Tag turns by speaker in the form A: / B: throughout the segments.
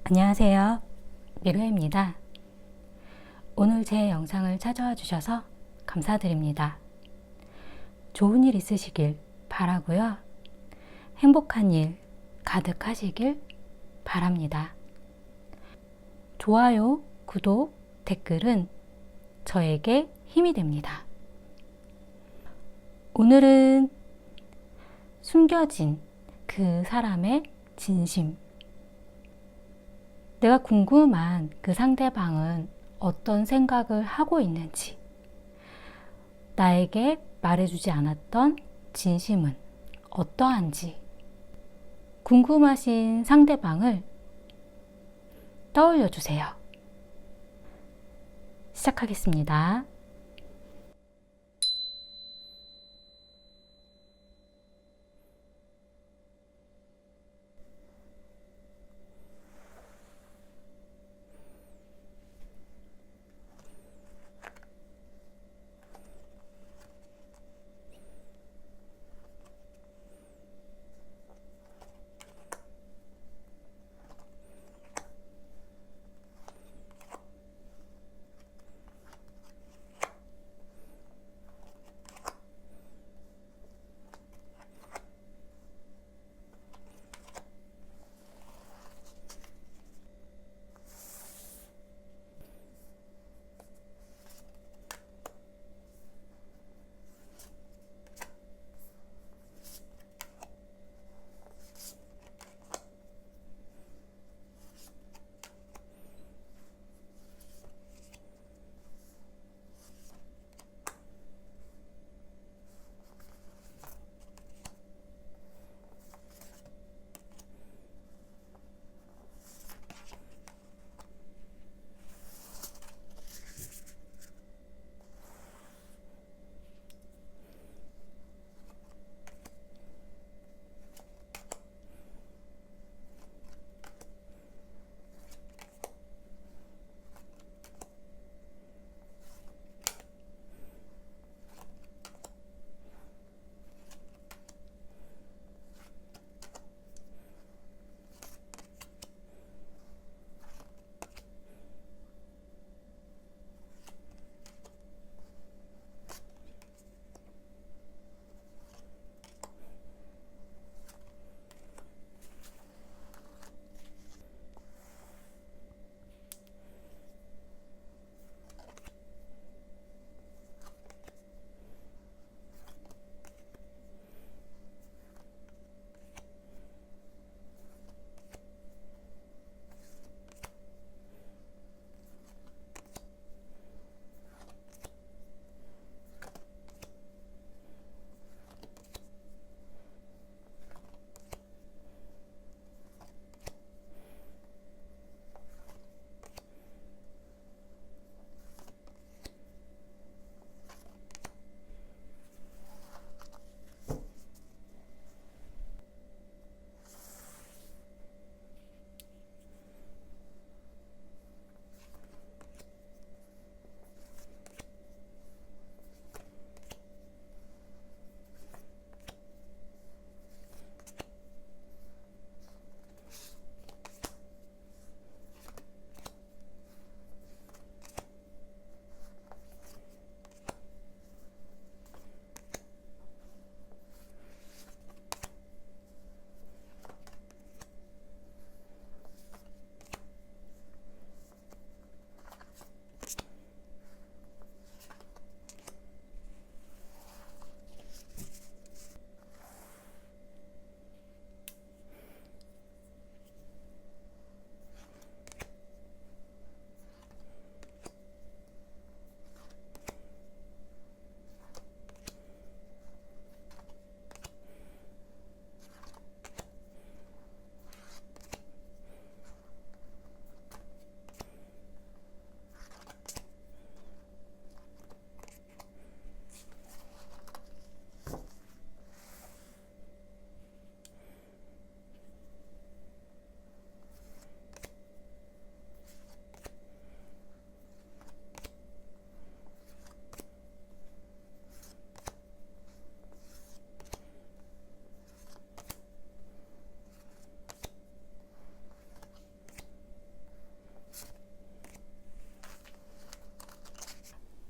A: 안녕하세요. 미로입니다. 오늘 제 영상을 찾아와 주셔서 감사드립니다. 좋은 일 있으시길 바라고요. 행복한 일 가득하시길 바랍니다. 좋아요, 구독, 댓글은 저에게 힘이 됩니다. 오늘은 숨겨진 그 사람의 진심. 내가 궁금한 그 상대방은 어떤 생각을 하고 있는지, 나에게 말해주지 않았던 진심은 어떠한지, 궁금하신 상대방을 떠올려 주세요. 시작하겠습니다.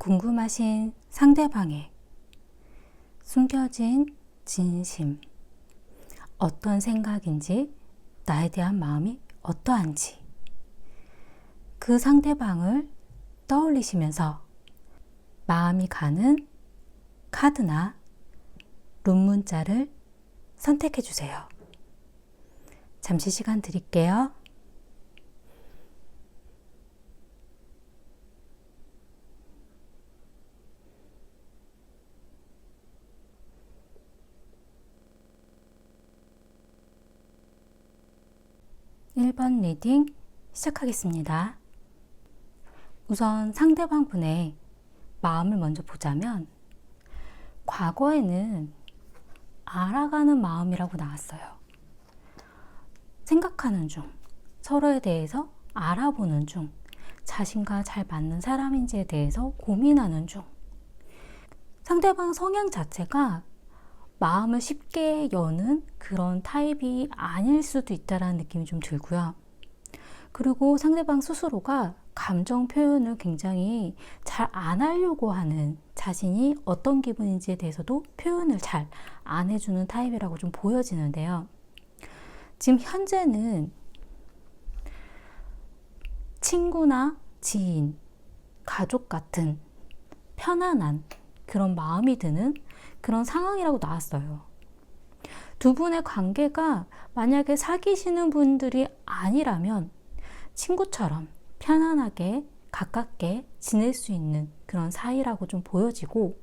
A: 궁금하신 상대방의 숨겨진 진심, 어떤 생각인지, 나에 대한 마음이 어떠한지, 그 상대방을 떠올리시면서 마음이 가는 카드나 룸문자를 선택해 주세요. 잠시 시간 드릴게요. (1번) 리딩 시작하겠습니다. 우선 상대방 분의 마음을 먼저 보자면 과거에는 알아가는 마음이라고 나왔어요. 생각하는 중, 서로에 대해서 알아보는 중, 자신과 잘 맞는 사람인지에 대해서 고민하는 중, 상대방 성향 자체가 마음을 쉽게 여는 그런 타입이 아닐 수도 있다는 느낌이 좀 들고요. 그리고 상대방 스스로가 감정 표현을 굉장히 잘 안 하려고 하는, 자신이 어떤 기분인지에 대해서도 표현을 잘 안 해주는 타입이라고 좀 보여지는데요. 지금 현재는 친구나 지인, 가족 같은 편안한 그런 마음이 드는 그런 상황이라고 나왔어요. 두 분의 관계가 만약에 사귀시는 분들이 아니라면 친구처럼 편안하게 가깝게 지낼 수 있는 그런 사이라고 좀 보여지고,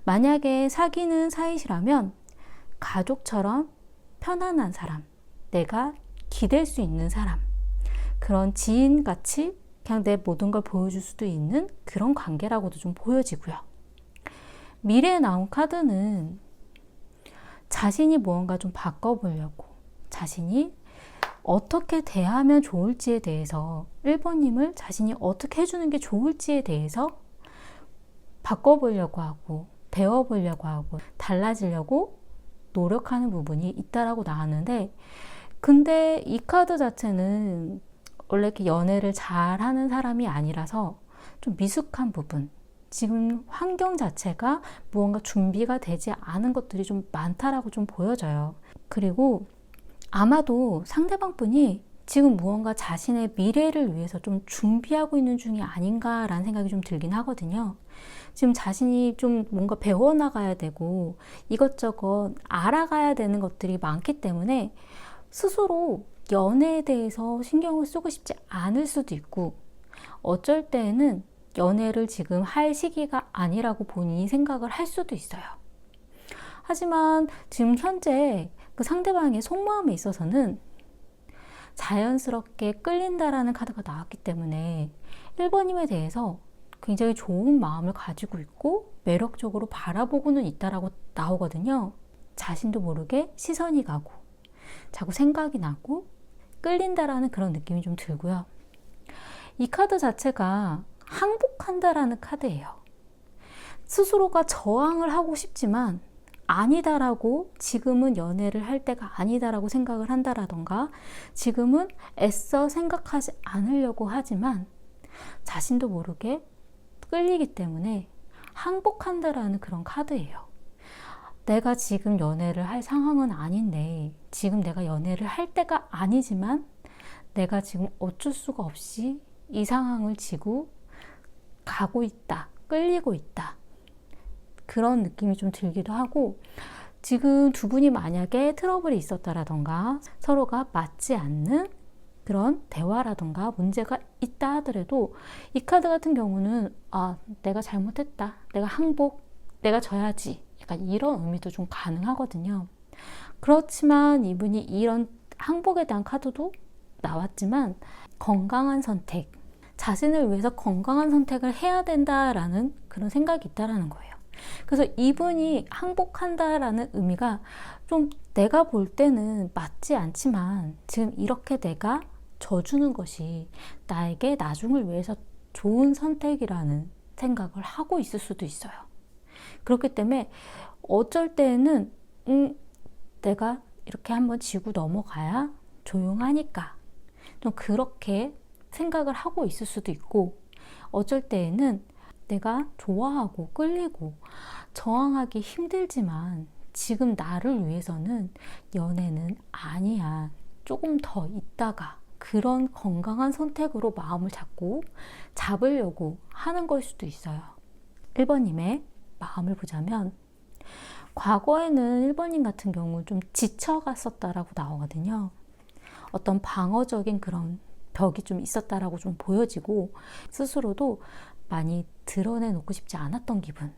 A: 만약에 사귀는 사이시라면 가족처럼 편안한 사람, 내가 기댈 수 있는 사람, 그런 지인같이 그냥 내 모든 걸 보여줄 수도 있는 그런 관계라고도 좀 보여지고요. 미래에 나온 카드는 자신이 무언가 좀 바꿔보려고, 자신이 어떻게 대하면 좋을지에 대해서, 1번님을 자신이 어떻게 해주는 게 좋을지에 대해서 바꿔보려고 하고, 배워보려고 하고, 달라지려고 노력하는 부분이 있다라고 나왔는데, 근데 이 카드 자체는 원래 이렇게 연애를 잘하는 사람이 아니라서 좀 미숙한 부분, 지금 환경 자체가 무언가 준비가 되지 않은 것들이 좀 많다라고 좀 보여져요. 그리고 아마도 상대방 분이 지금 무언가 자신의 미래를 위해서 좀 준비하고 있는 중이 아닌가라는 생각이 좀 들긴 하거든요. 지금 자신이 좀 뭔가 배워나가야 되고 이것저것 알아가야 되는 것들이 많기 때문에 스스로 연애에 대해서 신경을 쓰고 싶지 않을 수도 있고, 어쩔 때에는 연애를 지금 할 시기가 아니라고 본인이 생각을 할 수도 있어요. 하지만 지금 현재 그 상대방의 속마음에 있어서는 자연스럽게 끌린다라는 카드가 나왔기 때문에 1번님에 대해서 굉장히 좋은 마음을 가지고 있고 매력적으로 바라보고는 있다라고 나오거든요. 자신도 모르게 시선이 가고 자꾸 생각이 나고 끌린다라는 그런 느낌이 좀 들고요. 이 카드 자체가 항복한다라는 카드예요. 스스로가 저항을 하고 싶지만 아니다라고, 지금은 연애를 할 때가 아니다라고 생각을 한다라던가, 지금은 애써 생각하지 않으려고 하지만 자신도 모르게 끌리기 때문에 항복한다라는 그런 카드예요. 내가 지금 연애를 할 상황은 아닌데, 지금 내가 연애를 할 때가 아니지만 내가 지금 어쩔 수가 없이 이 상황을 지고 가고 있다, 끌리고 있다, 그런 느낌이 좀 들기도 하고, 지금 두 분이 만약에 트러블이 있었다라던가 서로가 맞지 않는 그런 대화라던가 문제가 있다 하더라도 이 카드 같은 경우는 내가 잘못했다, 내가 항복, 내가 져야지, 약간 이런 의미도 좀 가능하거든요. 그렇지만 이분이 이런 항복에 대한 카드도 나왔지만 건강한 선택, 자신을 위해서 건강한 선택을 해야 된다라는 그런 생각이 있다라는 거예요. 그래서 이분이 항복한다라는 의미가 좀 내가 볼 때는 맞지 않지만 지금 이렇게 내가 져주는 것이 나에게 나중을 위해서 좋은 선택이라는 생각을 하고 있을 수도 있어요. 그렇기 때문에 어쩔 때는 내가 이렇게 한번 지고 넘어가야 조용하니까 좀 그렇게 생각을 하고 있을 수도 있고, 어쩔 때에는 내가 좋아하고 끌리고 저항하기 힘들지만 지금 나를 위해서는 연애는 아니야. 조금 더 있다가 그런 건강한 선택으로 마음을 잡으려고 하는 걸 수도 있어요. 1번님의 마음을 보자면 과거에는 1번님 같은 경우 좀 지쳐갔었다라고 나오거든요. 어떤 방어적인 그런 벽이 좀 있었다라고 좀 보여지고 스스로도 많이 드러내놓고 싶지 않았던 기분,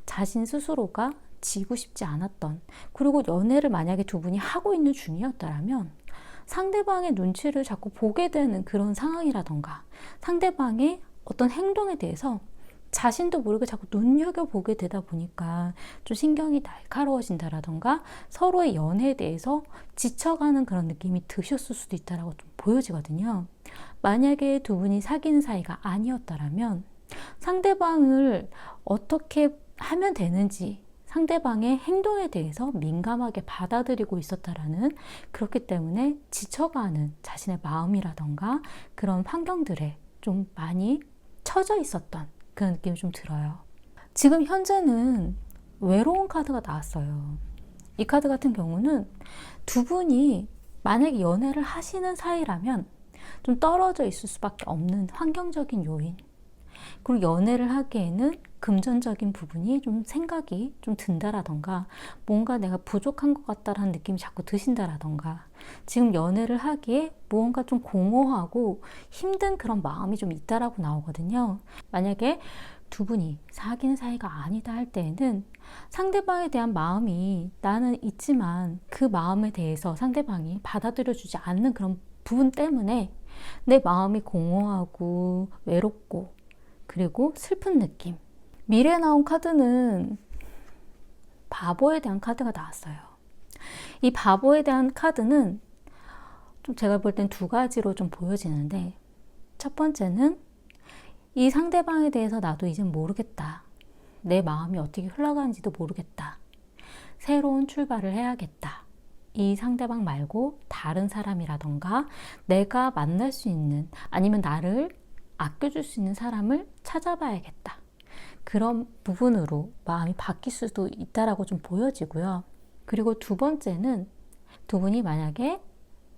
A: 자신 스스로가 지고 싶지 않았던, 그리고 연애를 만약에 두 분이 하고 있는 중이었다면 상대방의 눈치를 자꾸 보게 되는 그런 상황이라던가 상대방의 어떤 행동에 대해서 자신도 모르게 자꾸 눈여겨보게 되다 보니까 좀 신경이 날카로워진다라던가 서로의 연애에 대해서 지쳐가는 그런 느낌이 드셨을 수도 있다라고 좀 보여지거든요. 만약에 두 분이 사귀는 사이가 아니었다라면 상대방을 어떻게 하면 되는지 상대방의 행동에 대해서 민감하게 받아들이고 있었다라는, 그렇기 때문에 지쳐가는 자신의 마음이라던가 그런 환경들에 좀 많이 처져 있었던 그런 느낌이 좀 들어요. 지금 현재는 외로운 카드가 나왔어요. 이 카드 같은 경우는 두 분이 만약에 연애를 하시는 사이라면 좀 떨어져 있을 수밖에 없는 환경적인 요인, 그리고 연애를 하기에는 금전적인 부분이 좀 생각이 좀 든다라던가 뭔가 내가 부족한 것 같다라는 느낌이 자꾸 드신다라던가 지금 연애를 하기에 무언가 좀 공허하고 힘든 그런 마음이 좀 있다라고 나오거든요. 만약에 두 분이 사귀는 사이가 아니다 할 때에는 상대방에 대한 마음이 나는 있지만 그 마음에 대해서 상대방이 받아들여주지 않는 그런 부분 때문에 내 마음이 공허하고 외롭고 그리고 슬픈 느낌. 미래에 나온 카드는 바보에 대한 카드가 나왔어요. 이 바보에 대한 카드는 좀 제가 볼 땐 두 가지로 좀 보여지는데, 첫 번째는 이 상대방에 대해서 나도 이젠 모르겠다. 내 마음이 어떻게 흘러가는지도 모르겠다. 새로운 출발을 해야겠다. 이 상대방 말고 다른 사람이라던가 내가 만날 수 있는, 아니면 나를 아껴줄 수 있는 사람을 찾아봐야겠다. 그런 부분으로 마음이 바뀔 수도 있다라고 좀 보여지고요. 그리고 두 번째는 두 분이 만약에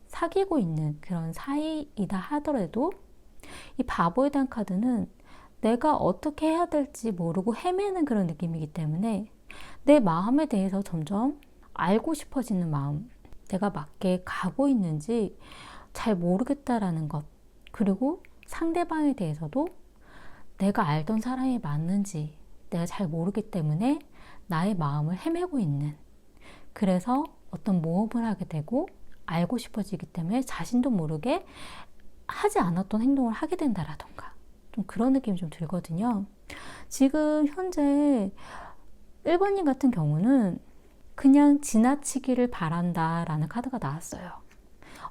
A: 사귀고 있는 그런 사이이다 하더라도 이 바보에 대한 카드는 내가 어떻게 해야 될지 모르고 헤매는 그런 느낌이기 때문에 내 마음에 대해서 점점 알고 싶어지는 마음, 내가 맞게 가고 있는지 잘 모르겠다라는 것, 그리고 상대방에 대해서도 내가 알던 사람이 맞는지 내가 잘 모르기 때문에 나의 마음을 헤매고 있는, 그래서 어떤 모험을 하게 되고 알고 싶어지기 때문에 자신도 모르게 하지 않았던 행동을 하게 된다라던가 좀 그런 느낌이 좀 들거든요. 지금 현재 1번님 같은 경우는 그냥 지나치기를 바란다라는 카드가 나왔어요.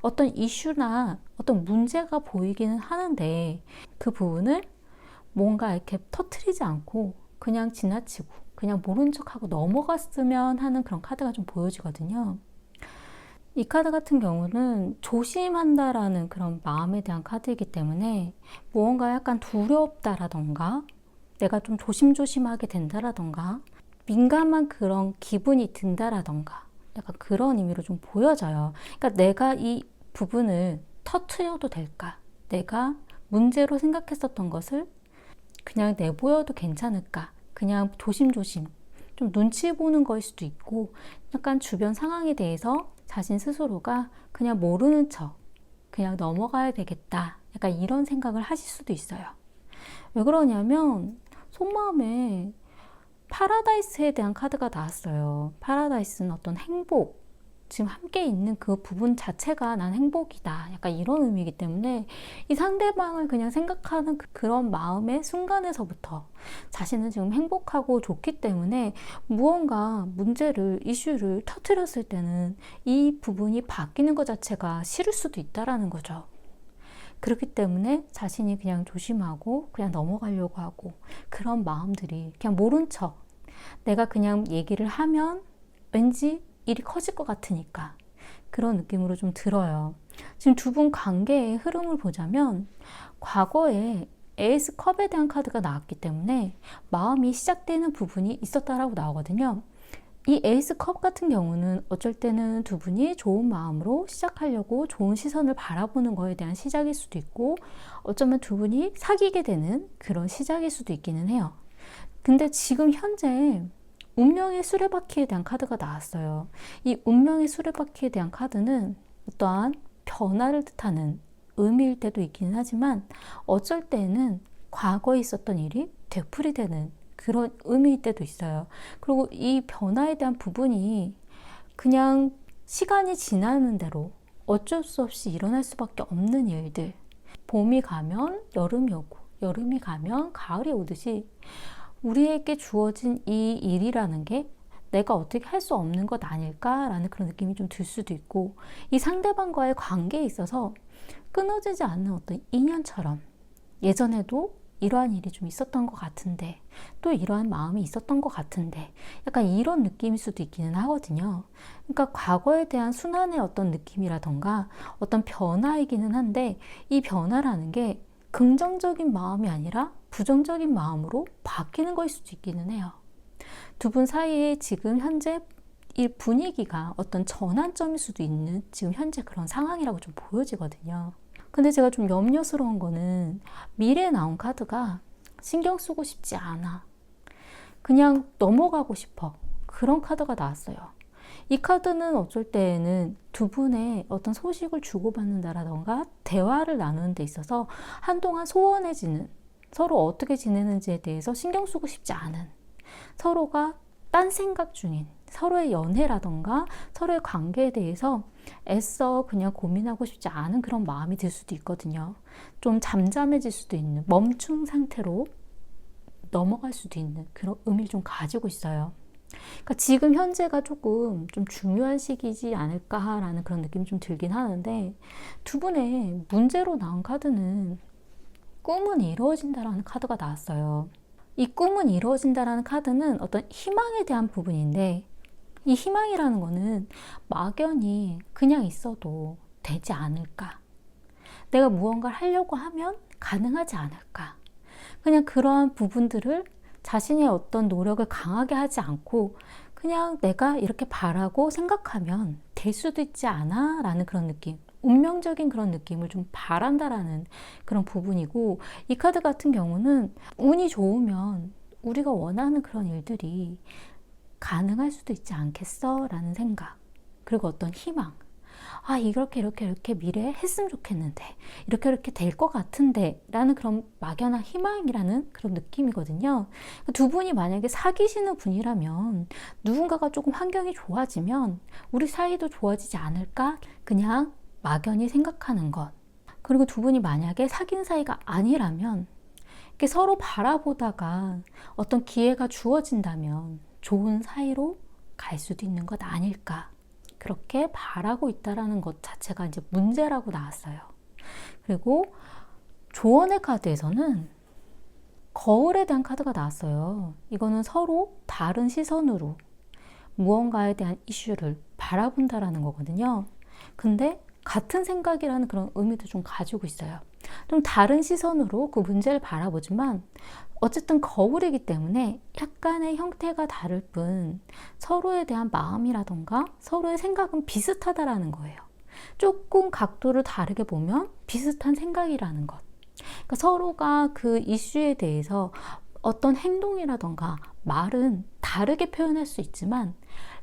A: 어떤 이슈나 어떤 문제가 보이기는 하는데 그 부분을 뭔가 이렇게 터트리지 않고 그냥 지나치고 그냥 모른 척하고 넘어갔으면 하는 그런 카드가 좀 보여지거든요. 이 카드 같은 경우는 조심한다라는 그런 마음에 대한 카드이기 때문에 무언가 약간 두렵다라던가 내가 좀 조심조심하게 된다라던가 민감한 그런 기분이 든다라던가 약간 그런 의미로 좀 보여져요. 그러니까 내가 이 부분을 터트려도 될까? 내가 문제로 생각했었던 것을 그냥 내보여도 괜찮을까? 그냥 조심조심 좀 눈치 보는 거일 수도 있고, 약간 주변 상황에 대해서 자신 스스로가 그냥 모르는 척 그냥 넘어가야 되겠다, 약간 이런 생각을 하실 수도 있어요. 왜 그러냐면 속마음에 파라다이스에 대한 카드가 나왔어요. 파라다이스는 어떤 행복, 지금 함께 있는 그 부분 자체가 난 행복이다, 약간 이런 의미이기 때문에 이 상대방을 그냥 생각하는 그런 마음의 순간에서부터 자신은 지금 행복하고 좋기 때문에 무언가 문제를, 이슈를 터뜨렸을 때는 이 부분이 바뀌는 것 자체가 싫을 수도 있다라는 거죠. 그렇기 때문에 자신이 그냥 조심하고 그냥 넘어가려고 하고, 그런 마음들이 그냥 모른 척 내가 그냥 얘기를 하면 왠지 일이 커질 것 같으니까 그런 느낌으로 좀 들어요. 지금 두 분 관계의 흐름을 보자면 과거에 에이스 컵에 대한 카드가 나왔기 때문에 마음이 시작되는 부분이 있었다라고 나오거든요. 이 에이스 컵 같은 경우는 어쩔 때는 두 분이 좋은 마음으로 시작하려고 좋은 시선을 바라보는 거에 대한 시작일 수도 있고, 어쩌면 두 분이 사귀게 되는 그런 시작일 수도 있기는 해요. 근데 지금 현재 운명의 수레바퀴에 대한 카드가 나왔어요. 이 운명의 수레바퀴에 대한 카드는 어떠한 변화를 뜻하는 의미일 때도 있기는 하지만, 어쩔 때는 과거에 있었던 일이 되풀이되는 그런 의미일 때도 있어요. 그리고 이 변화에 대한 부분이 그냥 시간이 지나는 대로 어쩔 수 없이 일어날 수밖에 없는 일들. 봄이 가면 여름이 오고, 여름이 가면 가을이 오듯이 우리에게 주어진 이 일이라는 게 내가 어떻게 할 수 없는 것 아닐까라는 그런 느낌이 좀 들 수도 있고, 이 상대방과의 관계에 있어서 끊어지지 않는 어떤 인연처럼 예전에도 이러한 일이 좀 있었던 것 같은데, 또 이러한 마음이 있었던 것 같은데, 약간 이런 느낌일 수도 있기는 하거든요. 그러니까 과거에 대한 순환의 어떤 느낌이라던가 어떤 변화이기는 한데, 이 변화라는 게 긍정적인 마음이 아니라 부정적인 마음으로 바뀌는 것일 수도 있기는 해요. 두 분 사이에 지금 현재 이 분위기가 어떤 전환점일 수도 있는 지금 현재 그런 상황이라고 좀 보여지거든요. 근데 제가 좀 염려스러운 거는 미래에 나온 카드가 신경 쓰고 싶지 않아, 그냥 넘어가고 싶어, 그런 카드가 나왔어요. 이 카드는 어쩔 때에는 두 분의 어떤 소식을 주고받는다라던가 대화를 나누는 데 있어서 한동안 소원해지는, 서로 어떻게 지내는지에 대해서 신경 쓰고 싶지 않은, 서로가 딴 생각 중인, 서로의 연애라던가 서로의 관계에 대해서 애써 그냥 고민하고 싶지 않은 그런 마음이 들 수도 있거든요. 좀 잠잠해질 수도 있는, 멈춤 상태로 넘어갈 수도 있는 그런 의미를 좀 가지고 있어요. 그러니까 지금 현재가 조금 좀 중요한 시기지 않을까라는 그런 느낌이 좀 들긴 하는데, 두 분의 문제로 나온 카드는 꿈은 이루어진다라는 카드가 나왔어요. 이 꿈은 이루어진다라는 카드는 어떤 희망에 대한 부분인데, 이 희망이라는 거는 막연히 그냥 있어도 되지 않을까, 내가 무언가를 하려고 하면 가능하지 않을까, 그냥 그러한 부분들을 자신의 어떤 노력을 강하게 하지 않고 그냥 내가 이렇게 바라고 생각하면 될 수도 있지 않아? 라는 그런 느낌, 운명적인 그런 느낌을 좀 바란다라는 그런 부분이고, 이 카드 같은 경우는 운이 좋으면 우리가 원하는 그런 일들이 가능할 수도 있지 않겠어? 라는 생각, 그리고 어떤 희망, 아, 이렇게 미래에 했으면 좋겠는데, 이렇게 될 것 같은데 라는 그런 막연한 희망이라는 그런 느낌이거든요. 두 분이 만약에 사귀시는 분이라면 누군가가 조금 환경이 좋아지면 우리 사이도 좋아지지 않을까, 그냥 막연히 생각하는 것. 그리고 두 분이 만약에 사귄 사이가 아니라면 이렇게 서로 바라보다가 어떤 기회가 주어진다면 좋은 사이로 갈 수도 있는 것 아닐까, 그렇게 바라고 있다라는 것 자체가 이제 문제라고 나왔어요. 그리고 조언의 카드에서는 거울에 대한 카드가 나왔어요. 이거는 서로 다른 시선으로 무언가에 대한 이슈를 바라본다라는 거거든요. 근데 같은 생각이라는 그런 의미도 좀 가지고 있어요. 좀 다른 시선으로 그 문제를 바라보지만 어쨌든 거울이기 때문에 약간의 형태가 다를 뿐 서로에 대한 마음이라던가 서로의 생각은 비슷하다라는 거예요. 조금 각도를 다르게 보면 비슷한 생각이라는 것. 그러니까 서로가 그 이슈에 대해서 어떤 행동이라던가 말은 다르게 표현할 수 있지만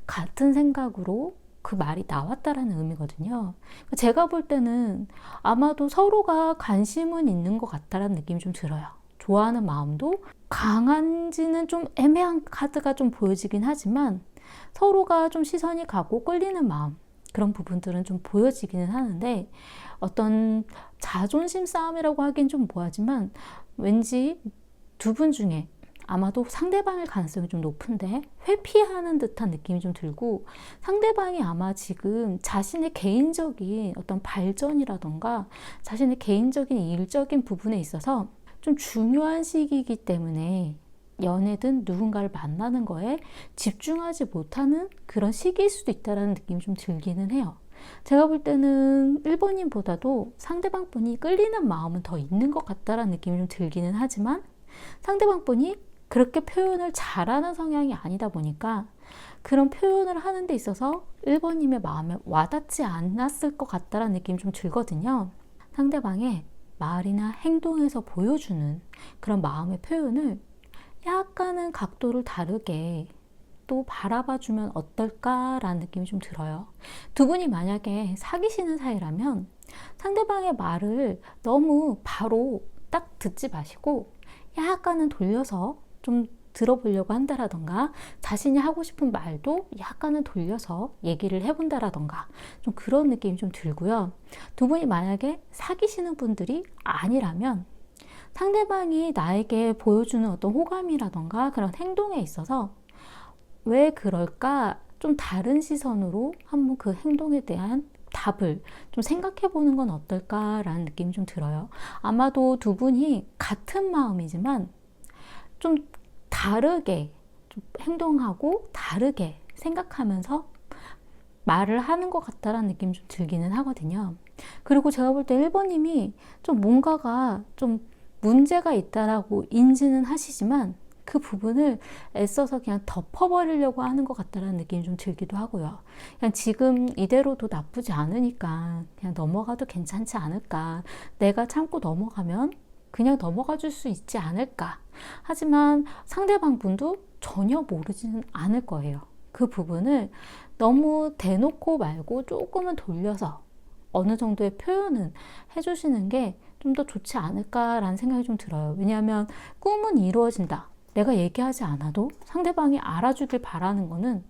A: 같은 생각으로 그 말이 나왔다라는 의미거든요. 제가 볼 때는 아마도 서로가 관심은 있는 것 같다라는 느낌이 좀 들어요. 좋아하는 마음도 강한지는 좀 애매한 카드가 좀 보여지긴 하지만 서로가 좀 시선이 가고 끌리는 마음, 그런 부분들은 좀 보여지기는 하는데, 어떤 자존심 싸움이라고 하긴 좀 뭐하지만 왠지 두 분 중에 아마도 상대방일 가능성이 좀 높은데 회피하는 듯한 느낌이 좀 들고, 상대방이 아마 지금 자신의 개인적인 어떤 발전이라던가 자신의 개인적인 일적인 부분에 있어서 좀 중요한 시기이기 때문에 연애든 누군가를 만나는 거에 집중하지 못하는 그런 시기일 수도 있다는 느낌이 좀 들기는 해요. 제가 볼 때는 1번님보다도 상대방 분이 끌리는 마음은 더 있는 것 같다라는 느낌이 좀 들기는 하지만 상대방 분이 그렇게 표현을 잘하는 성향이 아니다 보니까 그런 표현을 하는 데 있어서 1번님의 마음에 와닿지 않았을 것 같다라는 느낌이 좀 들거든요. 상대방의 말이나 행동에서 보여주는 그런 마음의 표현을 약간은 각도를 다르게 또 바라봐주면 어떨까라는 느낌이 좀 들어요. 두 분이 만약에 사귀시는 사이라면 상대방의 말을 너무 바로 딱 듣지 마시고 약간은 돌려서 좀 들어보려고 한다라던가 자신이 하고 싶은 말도 약간은 돌려서 얘기를 해본다라던가 좀 그런 느낌이 좀 들고요. 두 분이 만약에 사귀시는 분들이 아니라면 상대방이 나에게 보여주는 어떤 호감이라던가 그런 행동에 있어서 왜 그럴까? 좀 다른 시선으로 한번 그 행동에 대한 답을 좀 생각해 보는 건 어떨까라는 느낌이 좀 들어요. 아마도 두 분이 같은 마음이지만 좀 다르게 좀 행동하고 다르게 생각하면서 말을 하는 것 같다라는 느낌이 좀 들기는 하거든요. 그리고 제가 볼 때 1번님이 좀 뭔가가 좀 문제가 있다라고 인지는 하시지만 그 부분을 애써서 그냥 덮어버리려고 하는 것 같다라는 느낌이 좀 들기도 하고요. 그냥 지금 이대로도 나쁘지 않으니까 그냥 넘어가도 괜찮지 않을까. 내가 참고 넘어가면 그냥 넘어가 줄 수 있지 않을까. 하지만 상대방 분도 전혀 모르지는 않을 거예요. 그 부분을 너무 대놓고 말고 조금은 돌려서 어느 정도의 표현은 해주시는 게 좀 더 좋지 않을까라는 생각이 좀 들어요. 왜냐하면 꿈은 이루어진다. 내가 얘기하지 않아도 상대방이 알아주길 바라는 거는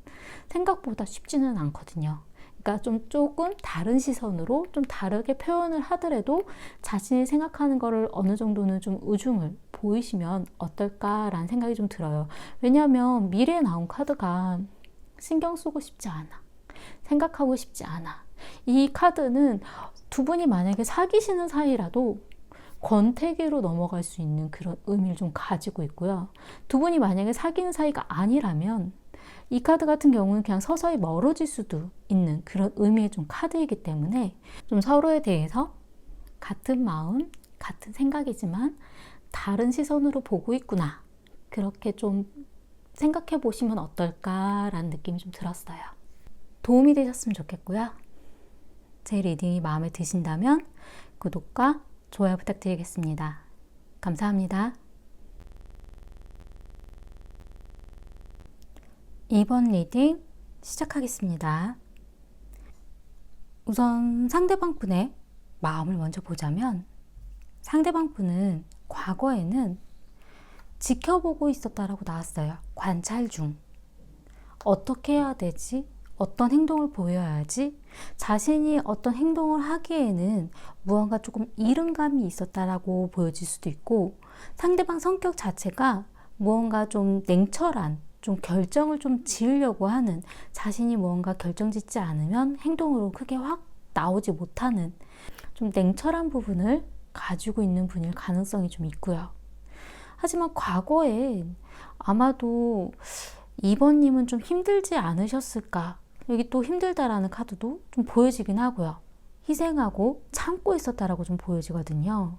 A: 생각보다 쉽지는 않거든요. 그러니까 좀 조금 다른 시선으로 좀 다르게 표현을 하더라도 자신이 생각하는 거를 어느 정도는 좀 우중을 보이시면 어떨까라는 생각이 좀 들어요. 왜냐하면 미래에 나온 카드가 신경 쓰고 싶지 않아. 생각하고 싶지 않아. 이 카드는 두 분이 만약에 사귀시는 사이라도 권태기로 넘어갈 수 있는 그런 의미를 좀 가지고 있고요. 두 분이 만약에 사귀는 사이가 아니라면 이 카드 같은 경우는 그냥 서서히 멀어질 수도 있는 그런 의미의 좀 카드이기 때문에 좀 서로에 대해서 같은 마음, 같은 생각이지만 다른 시선으로 보고 있구나. 그렇게 좀 생각해 보시면 어떨까라는 느낌이 좀 들었어요. 도움이 되셨으면 좋겠고요. 제 리딩이 마음에 드신다면 구독과 좋아요 부탁드리겠습니다. 감사합니다. 2번 리딩 시작하겠습니다. 우선 상대방 분의 마음을 먼저 보자면 상대방 분은 과거에는 지켜보고 있었다라고 나왔어요. 관찰 중. 어떻게 해야 되지? 어떤 행동을 보여야지? 자신이 어떤 행동을 하기에는 무언가 조금 이른감이 있었다라고 보여질 수도 있고 상대방 성격 자체가 무언가 좀 냉철한 좀 결정을 좀 지으려고 하는 자신이 무언가 결정짓지 않으면 행동으로 크게 확 나오지 못하는 좀 냉철한 부분을 가지고 있는 분일 가능성이 좀 있고요. 하지만 과거에 아마도 2번님은 좀 힘들지 않으셨을까? 여기 또 힘들다라는 카드도 좀 보여지긴 하고요. 희생하고 참고 있었다라고 좀 보여지거든요.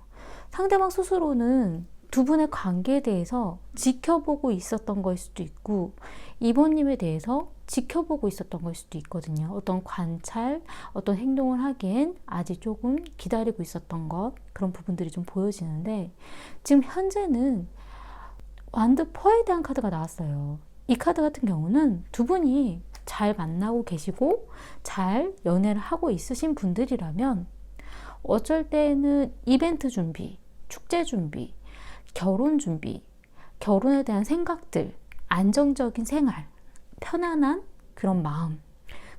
A: 상대방 스스로는 두 분의 관계에 대해서 지켜보고 있었던 걸 수도 있고 2번님에 대해서 지켜보고 있었던 걸 수도 있거든요. 어떤 관찰, 어떤 행동을 하기엔 아직 조금 기다리고 있었던 것 그런 부분들이 좀 보여지는데 지금 현재는 완드 퍼에 대한 카드가 나왔어요. 이 카드 같은 경우는 두 분이 잘 만나고 계시고 잘 연애를 하고 있으신 분들이라면 어쩔 때는 이벤트 준비, 축제 준비, 결혼 준비, 결혼에 대한 생각들, 안정적인 생활, 편안한 그런 마음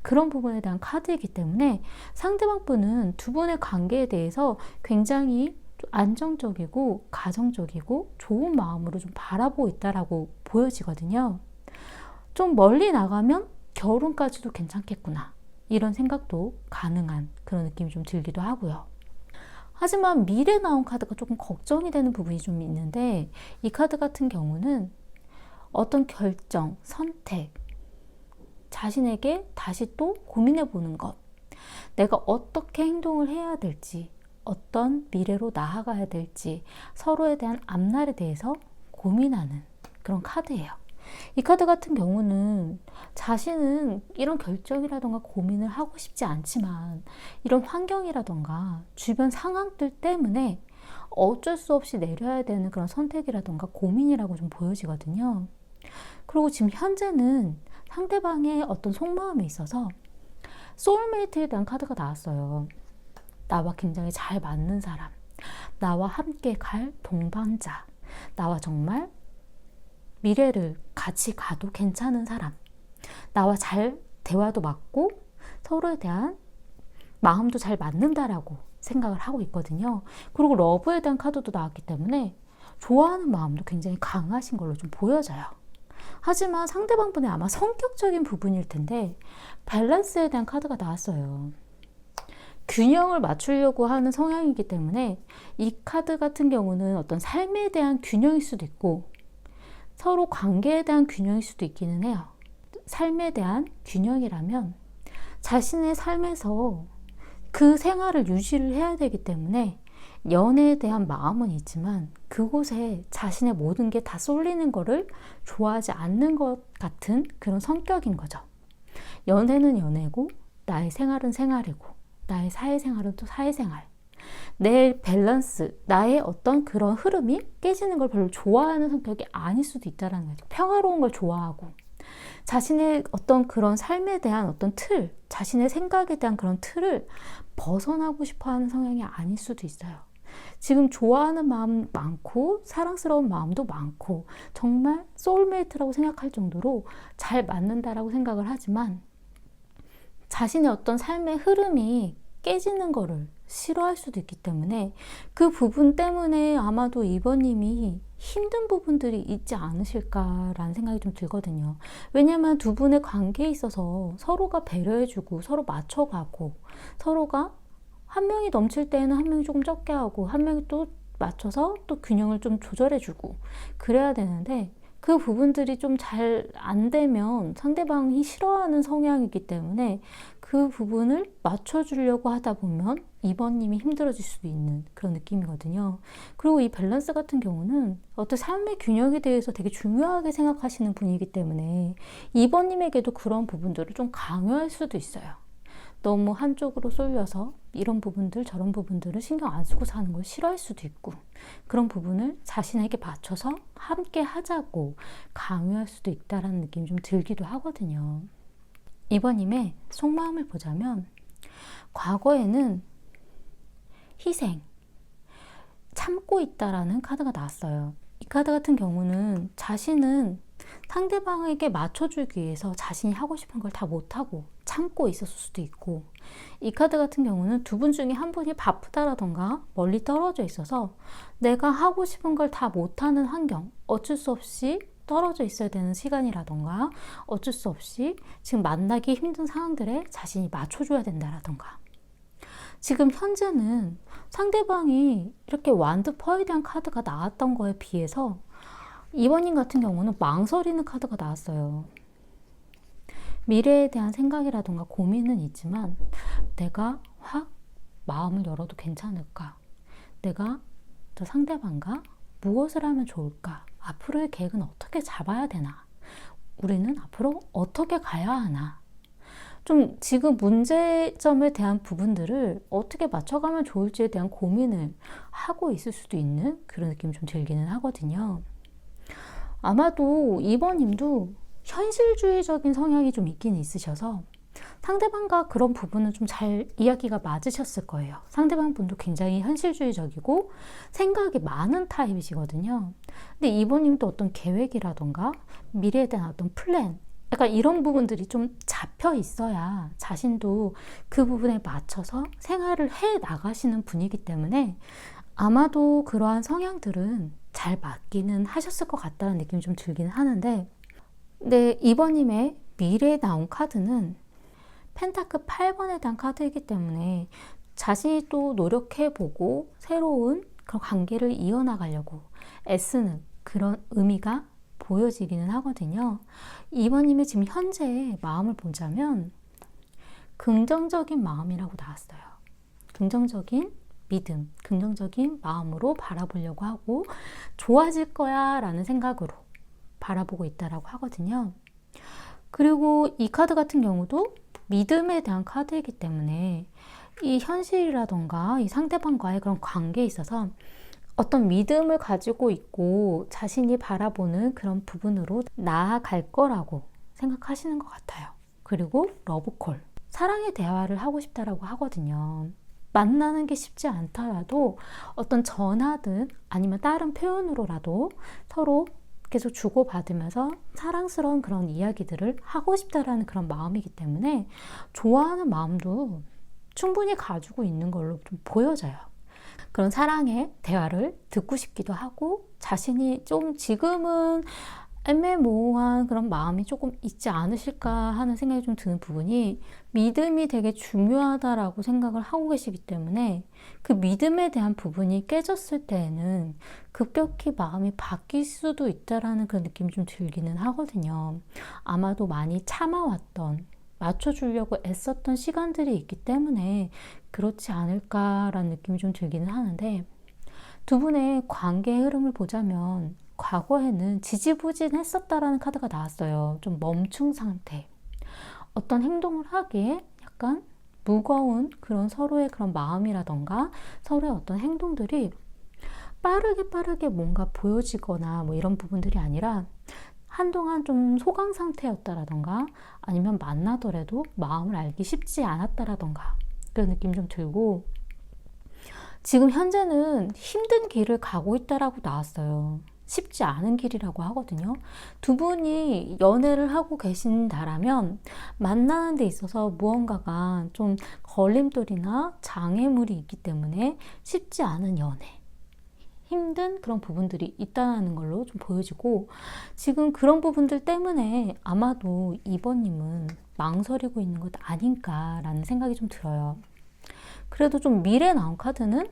A: 그런 부분에 대한 카드이기 때문에 상대방 분은 두 분의 관계에 대해서 굉장히 안정적이고 가정적이고 좋은 마음으로 좀 바라보고 있다라고 보여지거든요. 좀 멀리 나가면 결혼까지도 괜찮겠구나 이런 생각도 가능한 그런 느낌이 좀 들기도 하고요. 하지만 미래 나온 카드가 조금 걱정이 되는 부분이 좀 있는데 이 카드 같은 경우는 어떤 결정, 선택 자신에게 다시 또 고민해 보는 것 내가 어떻게 행동을 해야 될지, 어떤 미래로 나아가야 될지 서로에 대한 앞날에 대해서 고민하는 그런 카드예요. 이 카드 같은 경우는 자신은 이런 결정이라던가 고민을 하고 싶지 않지만 이런 환경이라던가 주변 상황들 때문에 어쩔 수 없이 내려야 되는 그런 선택이라던가 고민이라고 좀 보여지거든요. 그리고 지금 현재는 상대방의 어떤 속마음에 있어서 소울메이트에 대한 카드가 나왔어요. 나와 굉장히 잘 맞는 사람, 나와 함께 갈 동반자, 나와 정말 미래를 같이 가도 괜찮은 사람, 나와 잘 대화도 맞고 서로에 대한 마음도 잘 맞는다라고 생각을 하고 있거든요. 그리고 러브에 대한 카드도 나왔기 때문에 좋아하는 마음도 굉장히 강하신 걸로 좀 보여져요. 하지만 상대방 분의 아마 성격적인 부분일 텐데 밸런스에 대한 카드가 나왔어요. 균형을 맞추려고 하는 성향이기 때문에 이 카드 같은 경우는 어떤 삶에 대한 균형일 수도 있고 서로 관계에 대한 균형일 수도 있기는 해요. 삶에 대한 균형이라면 자신의 삶에서 그 생활을 유지를 해야 되기 때문에 연애에 대한 마음은 있지만 그곳에 자신의 모든 게 다 쏠리는 거를 좋아하지 않는 것 같은 그런 성격인 거죠. 연애는 연애고 나의 생활은 생활이고 나의 사회생활은 또 사회생활. 내 밸런스, 나의 어떤 그런 흐름이 깨지는 걸 별로 좋아하는 성격이 아닐 수도 있다는 거죠. 평화로운 걸 좋아하고 자신의 어떤 그런 삶에 대한 어떤 틀, 자신의 생각에 대한 그런 틀을 벗어나고 싶어하는 성향이 아닐 수도 있어요. 지금 좋아하는 마음 많고 사랑스러운 마음도 많고 정말 소울메이트라고 생각할 정도로 잘 맞는다라고 생각을 하지만 자신의 어떤 삶의 흐름이 깨지는 거를 싫어할 수도 있기 때문에 그 부분 때문에 아마도 이번님이 힘든 부분들이 있지 않으실까라는 생각이 좀 들거든요. 왜냐하면 두 분의 관계에 있어서 서로가 배려해주고 서로 맞춰가고 서로가 한 명이 넘칠 때에는 한 명이 조금 적게 하고 한 명이 또 맞춰서 또 균형을 좀 조절해주고 그래야 되는데 그 부분들이 좀 잘 안 되면 상대방이 싫어하는 성향이기 때문에 그 부분을 맞춰주려고 하다 보면 2번님이 힘들어질 수도 있는 그런 느낌이거든요. 그리고 이 밸런스 같은 경우는 어떤 삶의 균형에 대해서 되게 중요하게 생각하시는 분이기 때문에 2번님에게도 그런 부분들을 좀 강요할 수도 있어요. 너무 한쪽으로 쏠려서 이런 부분들 저런 부분들을 신경 안 쓰고 사는 걸 싫어할 수도 있고 그런 부분을 자신에게 맞춰서 함께 하자고 강요할 수도 있다라는 느낌이 좀 들기도 하거든요. 이번님의 속마음을 보자면 과거에는 희생, 참고 있다라는 카드가 나왔어요. 이 카드 같은 경우는 자신은 상대방에게 맞춰주기 위해서 자신이 하고 싶은 걸 다 못하고 참고 있었을 수도 있고 이 카드 같은 경우는 두 분 중에 한 분이 바쁘다라던가 멀리 떨어져 있어서 내가 하고 싶은 걸 다 못하는 환경, 어쩔 수 없이 떨어져 있어야 되는 시간이라던가 어쩔 수 없이 지금 만나기 힘든 상황들에 자신이 맞춰줘야 된다라던가 지금 현재는 상대방이 이렇게 완드퍼에 대한 카드가 나왔던 거에 비해서 이번님 같은 경우는 망설이는 카드가 나왔어요. 미래에 대한 생각이라던가 고민은 있지만 내가 확 마음을 열어도 괜찮을까? 내가 저 상대방과 무엇을 하면 좋을까? 앞으로의 계획은 어떻게 잡아야 되나? 우리는 앞으로 어떻게 가야 하나? 좀 지금 문제점에 대한 부분들을 어떻게 맞춰가면 좋을지에 대한 고민을 하고 있을 수도 있는 그런 느낌이 좀 들기는 하거든요. 아마도 이번님도 현실주의적인 성향이 좀 있긴 있으셔서 상대방과 그런 부분은 좀 잘 이야기가 맞으셨을 거예요. 상대방 분도 굉장히 현실주의적이고 생각이 많은 타입이시거든요. 근데 이번님도 어떤 계획이라던가 미래에 대한 어떤 플랜 약간 이런 부분들이 좀 잡혀 있어야 자신도 그 부분에 맞춰서 생활을 해 나가시는 분이기 때문에 아마도 그러한 성향들은 잘 맞기는 하셨을 것 같다는 느낌이 좀 들기는 하는데 근데 이번님의 미래에 나온 카드는 펜타클 8번에 대한 카드이기 때문에 자신이 또 노력해보고 새로운 그런 관계를 이어나가려고 애쓰는 그런 의미가 보여지기는 하거든요. 이번님의 지금 현재의 마음을 보자면 긍정적인 마음이라고 나왔어요. 긍정적인 믿음, 긍정적인 마음으로 바라보려고 하고 좋아질 거야 라는 생각으로 바라보고 있다라고 하거든요. 그리고 이 카드 같은 경우도 믿음에 대한 카드이기 때문에 이 현실이라던가 이 상대방과의 그런 관계에 있어서 어떤 믿음을 가지고 있고 자신이 바라보는 그런 부분으로 나아갈 거라고 생각하시는 것 같아요. 그리고 러브콜, 사랑의 대화를 하고 싶다라고 하거든요. 만나는 게 쉽지 않더라도 어떤 전화든 아니면 다른 표현으로라도 서로 계속 주고받으면서 사랑스러운 그런 이야기들을 하고 싶다라는 그런 마음이기 때문에 좋아하는 마음도 충분히 가지고 있는 걸로 좀 보여져요. 그런 사랑의 대화를 듣고 싶기도 하고 자신이 좀 지금은 애매모호한 그런 마음이 조금 있지 않으실까 하는 생각이 좀 드는 부분이 믿음이 되게 중요하다라고 생각을 하고 계시기 때문에 그 믿음에 대한 부분이 깨졌을 때에는 급격히 마음이 바뀔 수도 있다라는 그런 느낌이 좀 들기는 하거든요. 아마도 많이 참아왔던, 맞춰주려고 애썼던 시간들이 있기 때문에 그렇지 않을까라는 느낌이 좀 들기는 하는데, 두 분의 관계의 흐름을 보자면 과거에는 지지부진했었다라는 카드가 나왔어요. 좀 멈춘 상태. 어떤 행동을 하기에 약간 무거운 그런 서로의 그런 마음이라던가 서로의 어떤 행동들이 빠르게 뭔가 보여지거나 뭐 이런 부분들이 아니라 한동안 좀 소강 상태였다라던가 아니면 만나더라도 마음을 알기 쉽지 않았다라던가 그런 느낌 좀 들고, 지금 현재는 힘든 길을 가고 있다라고 나왔어요. 쉽지 않은 길이라고 하거든요. 두 분이 연애를 하고 계신다라면 만나는 데 있어서 무언가가 좀 걸림돌이나 장애물이 있기 때문에 쉽지 않은 연애, 힘든 그런 부분들이 있다는 걸로 좀 보여지고, 지금 그런 부분들 때문에 아마도 2번님은 망설이고 있는 것 아닌가라는 생각이 좀 들어요. 그래도 좀 미래에 나온 카드는,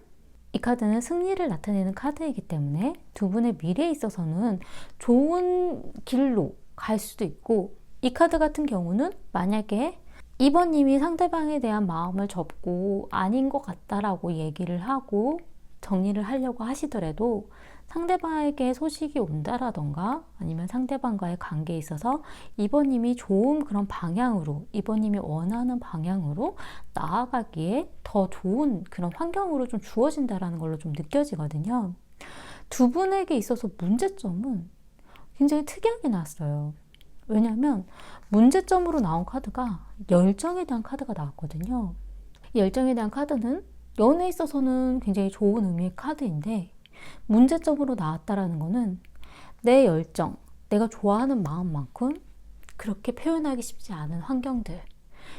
A: 이 카드는 승리를 나타내는 카드이기 때문에 두 분의 미래에 있어서는 좋은 길로 갈 수도 있고, 이 카드 같은 경우는 만약에 2번님이 상대방에 대한 마음을 접고 아닌 것 같다라고 얘기를 하고 정리를 하려고 하시더라도 상대방에게 소식이 온다라던가 아니면 상대방과의 관계에 있어서 2번님이 좋은 그런 방향으로, 2번님이 원하는 방향으로 나아가기에 더 좋은 그런 환경으로 좀 주어진다라는 걸로 좀 느껴지거든요. 두 분에게 있어서 문제점은 굉장히 특이하게 나왔어요. 왜냐하면 문제점으로 나온 카드가 열정에 대한 카드가 나왔거든요. 이 열정에 대한 카드는 연애에 있어서는 굉장히 좋은 의미의 카드인데, 문제점으로 나왔다라는 거는 내 열정, 내가 좋아하는 마음만큼 그렇게 표현하기 쉽지 않은 환경들,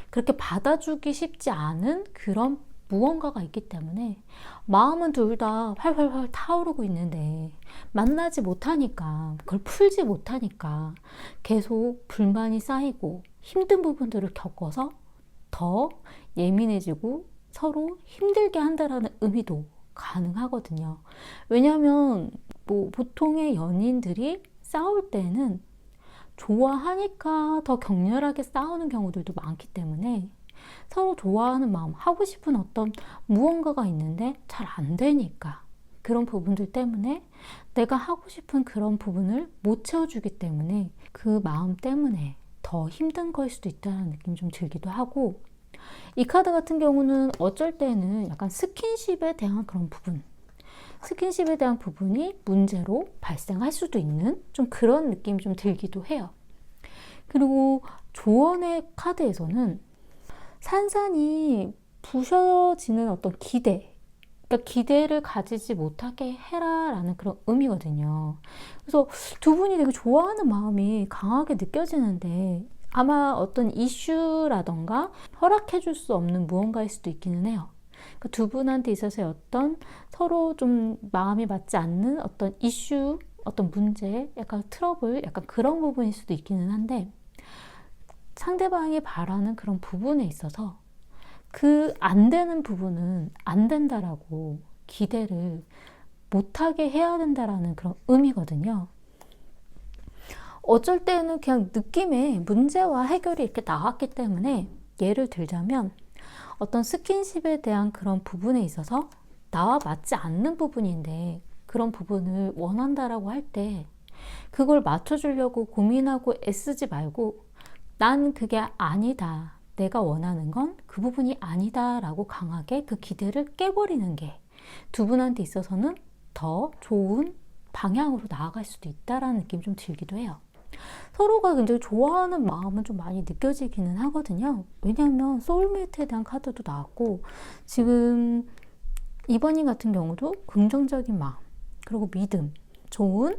A: 그렇게 받아주기 쉽지 않은 그런 무언가가 있기 때문에 마음은 둘 다 활활활 타오르고 있는데 만나지 못하니까, 그걸 풀지 못하니까 계속 불만이 쌓이고 힘든 부분들을 겪어서 더 예민해지고 서로 힘들게 한다라는 의미도 가능하거든요. 왜냐하면 뭐 보통의 연인들이 싸울 때는 좋아하니까 더 격렬하게 싸우는 경우들도 많기 때문에 서로 좋아하는 마음, 하고 싶은 어떤 무언가가 있는데 잘 안 되니까, 그런 부분들 때문에 내가 하고 싶은 그런 부분을 못 채워주기 때문에 그 마음 때문에 더 힘든 거일 수도 있다는 느낌이 좀 들기도 하고, 이 카드 같은 경우는 어쩔 때는 약간 스킨십에 대한 그런 부분, 스킨십에 대한 부분이 문제로 발생할 수도 있는 좀 그런 느낌이 좀 들기도 해요. 그리고 조언의 카드에서는 산산이 부셔지는 어떤 기대, 그러니까 기대를 가지지 못하게 해라 라는 그런 의미거든요. 그래서 두 분이 되게 좋아하는 마음이 강하게 느껴지는데 아마 어떤 이슈라던가 허락해 줄 수 없는 무언가일 수도 있기는 해요. 그러니까 두 분한테 있어서의 어떤 서로 좀 마음이 맞지 않는 어떤 이슈, 어떤 문제, 약간 트러블, 약간 그런 부분일 수도 있기는 한데, 상대방이 바라는 그런 부분에 있어서 그 안 되는 부분은 안 된다라고 기대를 못하게 해야 된다라는 그런 의미거든요. 어쩔 때는 그냥 느낌에 문제와 해결이 이렇게 나왔기 때문에 예를 들자면 어떤 스킨십에 대한 그런 부분에 있어서 나와 맞지 않는 부분인데 그런 부분을 원한다라고 할 때 그걸 맞춰주려고 고민하고 애쓰지 말고 난 그게 아니다. 내가 원하는 건 그 부분이 아니다 라고 강하게 그 기대를 깨버리는 게 두 분한테 있어서는 더 좋은 방향으로 나아갈 수도 있다라는 느낌이 좀 들기도 해요. 서로가 굉장히 좋아하는 마음은 좀 많이 느껴지기는 하거든요. 왜냐하면 소울메이트에 대한 카드도 나왔고 지금 이번님 같은 경우도 긍정적인 마음 그리고 믿음, 좋은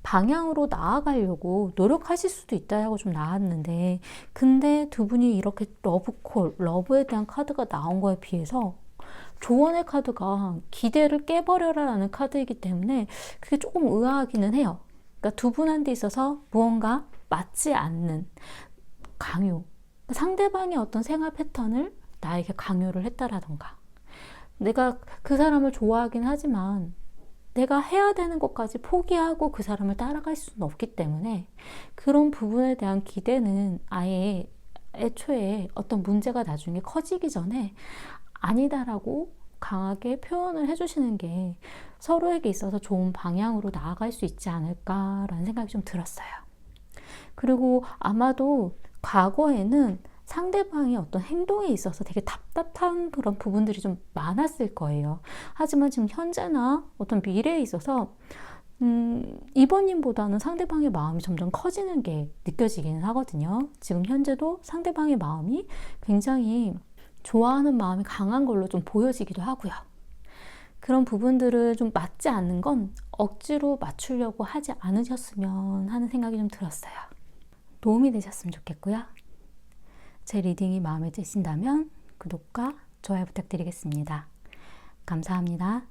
A: 방향으로 나아가려고 노력하실 수도 있다고 좀 나왔는데 근데 두 분이 이렇게 러브콜, 러브에 대한 카드가 나온 거에 비해서 조언의 카드가 기대를 깨버려라 라는 카드이기 때문에 그게 조금 의아하기는 해요. 그러니까 두 분한테 있어서 무언가 맞지 않는 강요, 상대방의 어떤 생활 패턴을 나에게 강요를 했다라던가 내가 그 사람을 좋아하긴 하지만 내가 해야 되는 것까지 포기하고 그 사람을 따라갈 수는 없기 때문에 그런 부분에 대한 기대는 아예 애초에 어떤 문제가 나중에 커지기 전에 아니다라고 강하게 표현을 해주시는 게 서로에게 있어서 좋은 방향으로 나아갈 수 있지 않을까라는 생각이 좀 들었어요. 그리고 아마도 과거에는 상대방의 어떤 행동에 있어서 되게 답답한 그런 부분들이 좀 많았을 거예요. 하지만 지금 현재나 어떤 미래에 있어서 이번님보다는 상대방의 마음이 점점 커지는 게 느껴지기는 하거든요. 지금 현재도 상대방의 마음이 굉장히 좋아하는 마음이 강한 걸로 좀 보여지기도 하고요. 그런 부분들을 좀 맞지 않는 건 억지로 맞추려고 하지 않으셨으면 하는 생각이 좀 들었어요. 도움이 되셨으면 좋겠고요. 제 리딩이 마음에 드신다면 구독과 좋아요 부탁드리겠습니다. 감사합니다.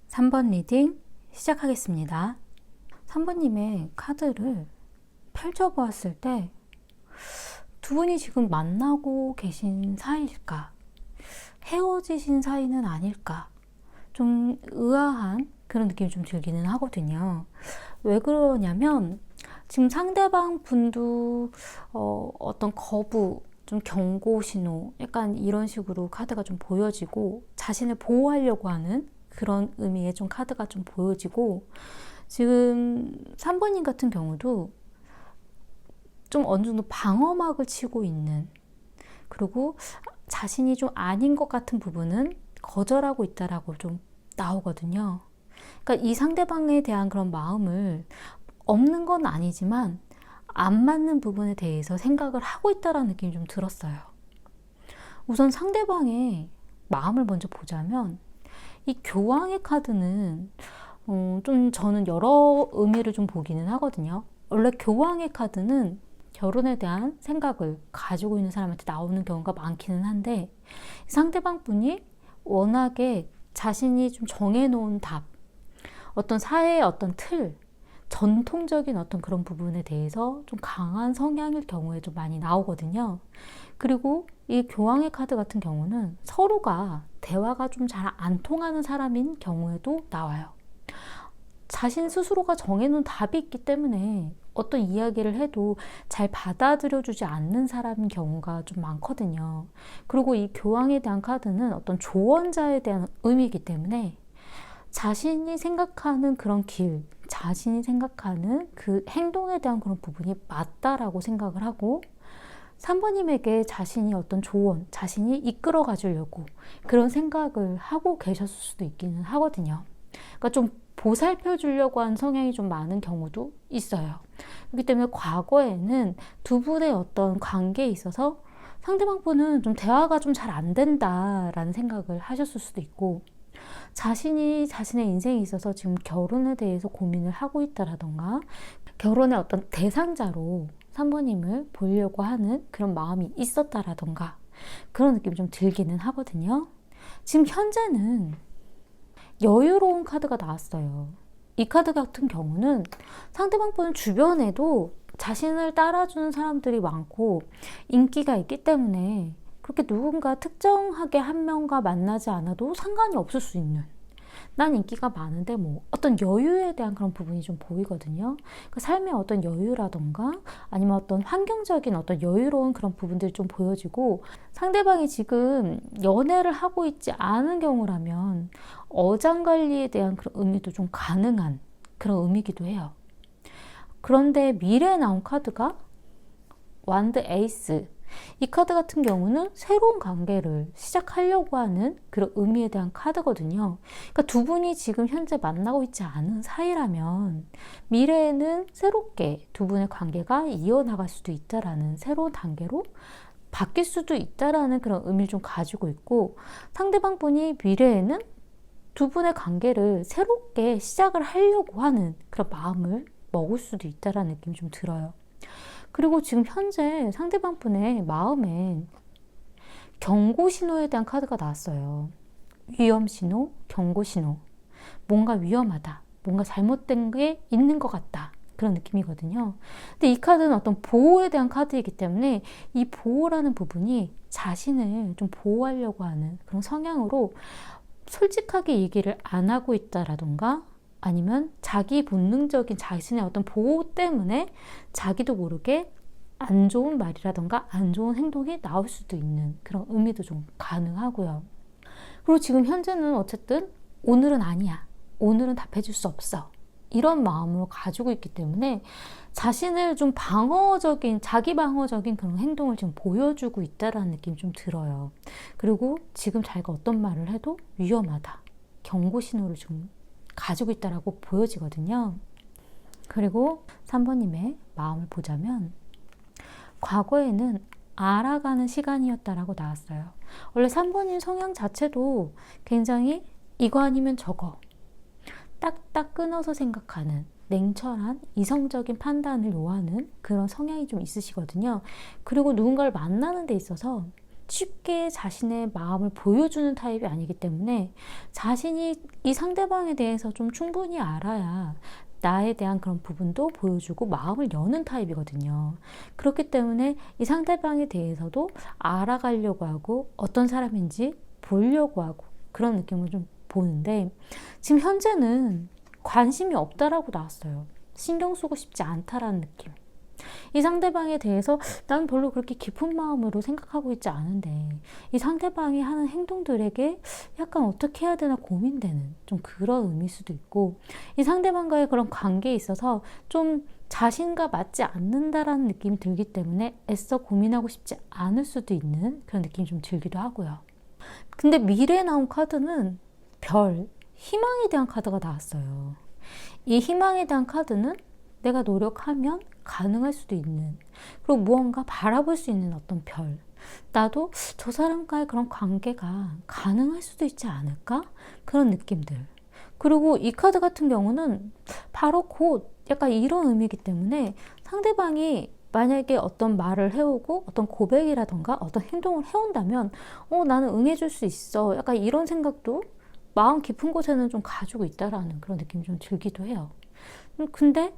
A: 3번 리딩 시작하겠습니다. 3번님의 카드를 펼쳐보았을 때 두 분이 지금 만나고 계신 사이일까? 헤어지신 사이는 아닐까? 좀 의아한 그런 느낌이 좀 들기는 하거든요. 왜 그러냐면 지금 상대방 분도 어떤 거부, 좀 경고 신호, 약간 이런 식으로 카드가 좀 보여지고 자신을 보호하려고 하는 그런 의미의 좀 카드가 좀 보여지고 지금 3번님 같은 경우도 좀 어느 정도 방어막을 치고 있는 그리고 자신이 좀 아닌 것 같은 부분은 거절하고 있다라고 좀 나오거든요. 그러니까 이 상대방에 대한 그런 마음을 없는 건 아니지만 안 맞는 부분에 대해서 생각을 하고 있다라는 느낌이 좀 들었어요. 우선 상대방의 마음을 먼저 보자면 이 교황의 카드는 좀 저는 여러 의미를 좀 보기는 하거든요. 원래 교황의 카드는 결혼에 대한 생각을 가지고 있는 사람한테 나오는 경우가 많기는 한데 상대방 분이 워낙에 자신이 좀 정해놓은 답, 어떤 사회의 어떤 틀, 전통적인 어떤 그런 부분에 대해서 좀 강한 성향일 경우에 좀 많이 나오거든요. 그리고 이 교황의 카드 같은 경우는 서로가 대화가 좀 잘 안 통하는 사람인 경우에도 나와요. 자신 스스로가 정해놓은 답이 있기 때문에 어떤 이야기를 해도 잘 받아들여주지 않는 사람인 경우가 좀 많거든요. 그리고 이 교황에 대한 카드는 어떤 조언자에 대한 의미이기 때문에 자신이 생각하는 그런 길, 자신이 생각하는 그 행동에 대한 그런 부분이 맞다라고 생각을 하고 3번님에게 자신이 어떤 조언, 자신이 이끌어 가주려고 그런 생각을 하고 계셨을 수도 있기는 하거든요. 그러니까 좀 보살펴 주려고 하는 성향이 좀 많은 경우도 있어요. 그렇기 때문에 과거에는 두 분의 어떤 관계에 있어서 상대방 분은 좀 대화가 좀 잘 안 된다라는 생각을 하셨을 수도 있고 자신이 자신의 인생에 있어서 지금 결혼에 대해서 고민을 하고 있다라던가 결혼의 어떤 대상자로 3번님을 보려고 하는 그런 마음이 있었다라던가 그런 느낌이 좀 들기는 하거든요. 지금 현재는 여유로운 카드가 나왔어요. 이 카드 같은 경우는 상대방 분은 주변에도 자신을 따라주는 사람들이 많고 인기가 있기 때문에 그렇게 누군가 특정하게 한 명과 만나지 않아도 상관이 없을 수 있는 난 인기가 많은데 뭐 어떤 여유에 대한 그런 부분이 좀 보이거든요. 그 삶의 어떤 여유라던가 아니면 어떤 환경적인 어떤 여유로운 그런 부분들이 좀 보여지고, 상대방이 지금 연애를 하고 있지 않은 경우라면 어장관리에 대한 그런 의미도 좀 가능한 그런 의미이기도 해요. 그런데 미래에 나온 카드가 완드 에이스, 이 카드 같은 경우는 새로운 관계를 시작하려고 하는 그런 의미에 대한 카드거든요. 그러니까 두 분이 지금 현재 만나고 있지 않은 사이라면 미래에는 새롭게 두 분의 관계가 이어나갈 수도 있다라는, 새로운 단계로 바뀔 수도 있다라는 그런 의미를 좀 가지고 있고, 상대방 분이 미래에는 두 분의 관계를 새롭게 시작을 하려고 하는 그런 마음을 먹을 수도 있다라는 느낌이 좀 들어요. 그리고 지금 현재 상대방 분의 마음엔 경고 신호에 대한 카드가 나왔어요. 위험 신호, 경고 신호. 뭔가 위험하다. 뭔가 잘못된 게 있는 것 같다. 그런 느낌이거든요. 근데 이 카드는 어떤 보호에 대한 카드이기 때문에 이 보호라는 부분이 자신을 좀 보호하려고 하는 그런 성향으로 솔직하게 얘기를 안 하고 있다라던가, 아니면 자기 본능적인 자신의 어떤 보호 때문에 자기도 모르게 안 좋은 말이라던가 안 좋은 행동이 나올 수도 있는 그런 의미도 좀 가능하고요. 그리고 지금 현재는 어쨌든 오늘은 아니야, 오늘은 답해줄 수 없어, 이런 마음으로 가지고 있기 때문에 자신을 좀 방어적인, 자기 방어적인 그런 행동을 지금 보여주고 있다라는 느낌이 좀 들어요. 그리고 지금 자기가 어떤 말을 해도 위험하다, 경고 신호를 지금 가지고 있다라고 보여지거든요. 그리고 3번님의 마음을 보자면 과거에는 알아가는 시간이었다라고 나왔어요. 원래 3번님 성향 자체도 굉장히 이거 아니면 저거, 딱딱 끊어서 생각하는, 냉철한 이성적인 판단을 요하는 그런 성향이 좀 있으시거든요. 그리고 누군가를 만나는 데 있어서 쉽게 자신의 마음을 보여주는 타입이 아니기 때문에 자신이 이 상대방에 대해서 좀 충분히 알아야 나에 대한 그런 부분도 보여주고 마음을 여는 타입이거든요. 그렇기 때문에 이 상대방에 대해서도 알아가려고 하고 어떤 사람인지 보려고 하고 그런 느낌을 좀 보는데, 지금 현재는 관심이 없다라고 나왔어요. 신경 쓰고 싶지 않다라는 느낌. 이 상대방에 대해서 난 별로 그렇게 깊은 마음으로 생각하고 있지 않은데 이 상대방이 하는 행동들에게 약간 어떻게 해야 되나 고민되는 좀 그런 의미일 수도 있고, 이 상대방과의 그런 관계에 있어서 좀 자신과 맞지 않는다라는 느낌이 들기 때문에 애써 고민하고 싶지 않을 수도 있는 그런 느낌이 좀 들기도 하고요. 근데 미래에 나온 카드는 별, 희망에 대한 카드가 나왔어요. 이 희망에 대한 카드는 내가 노력하면 가능할 수도 있는, 그리고 무언가 바라볼 수 있는 어떤 별, 나도 저 사람과의 그런 관계가 가능할 수도 있지 않을까? 그런 느낌들. 그리고 이 카드 같은 경우는 바로 곧 약간 이런 의미이기 때문에 상대방이 만약에 어떤 말을 해오고 어떤 고백이라던가 어떤 행동을 해온다면 나는 응해줄 수 있어, 약간 이런 생각도 마음 깊은 곳에는 좀 가지고 있다라는 그런 느낌이 좀 들기도 해요. 근데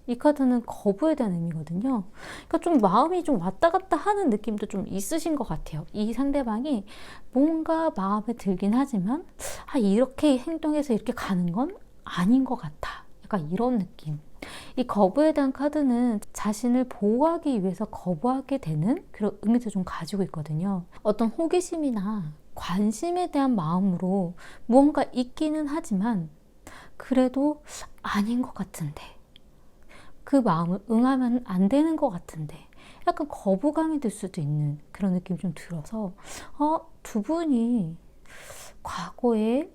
A: 이 카드는 거부에 대한 의미거든요. 그러니까 좀 마음이 좀 왔다 갔다 하는 느낌도 좀 있으신 것 같아요. 이 상대방이 뭔가 마음에 들긴 하지만 이렇게 행동해서 이렇게 가는 건 아닌 것 같아, 약간 이런 느낌. 이 거부에 대한 카드는 자신을 보호하기 위해서 거부하게 되는 그런 의미도 좀 가지고 있거든요. 어떤 호기심이나 관심에 대한 마음으로 무언가 있기는 하지만 그래도 아닌 것 같은데, 그 마음을 응하면 안 되는 것 같은데 약간 거부감이 들 수도 있는 그런 느낌이 좀 들어서 두 분이 과거에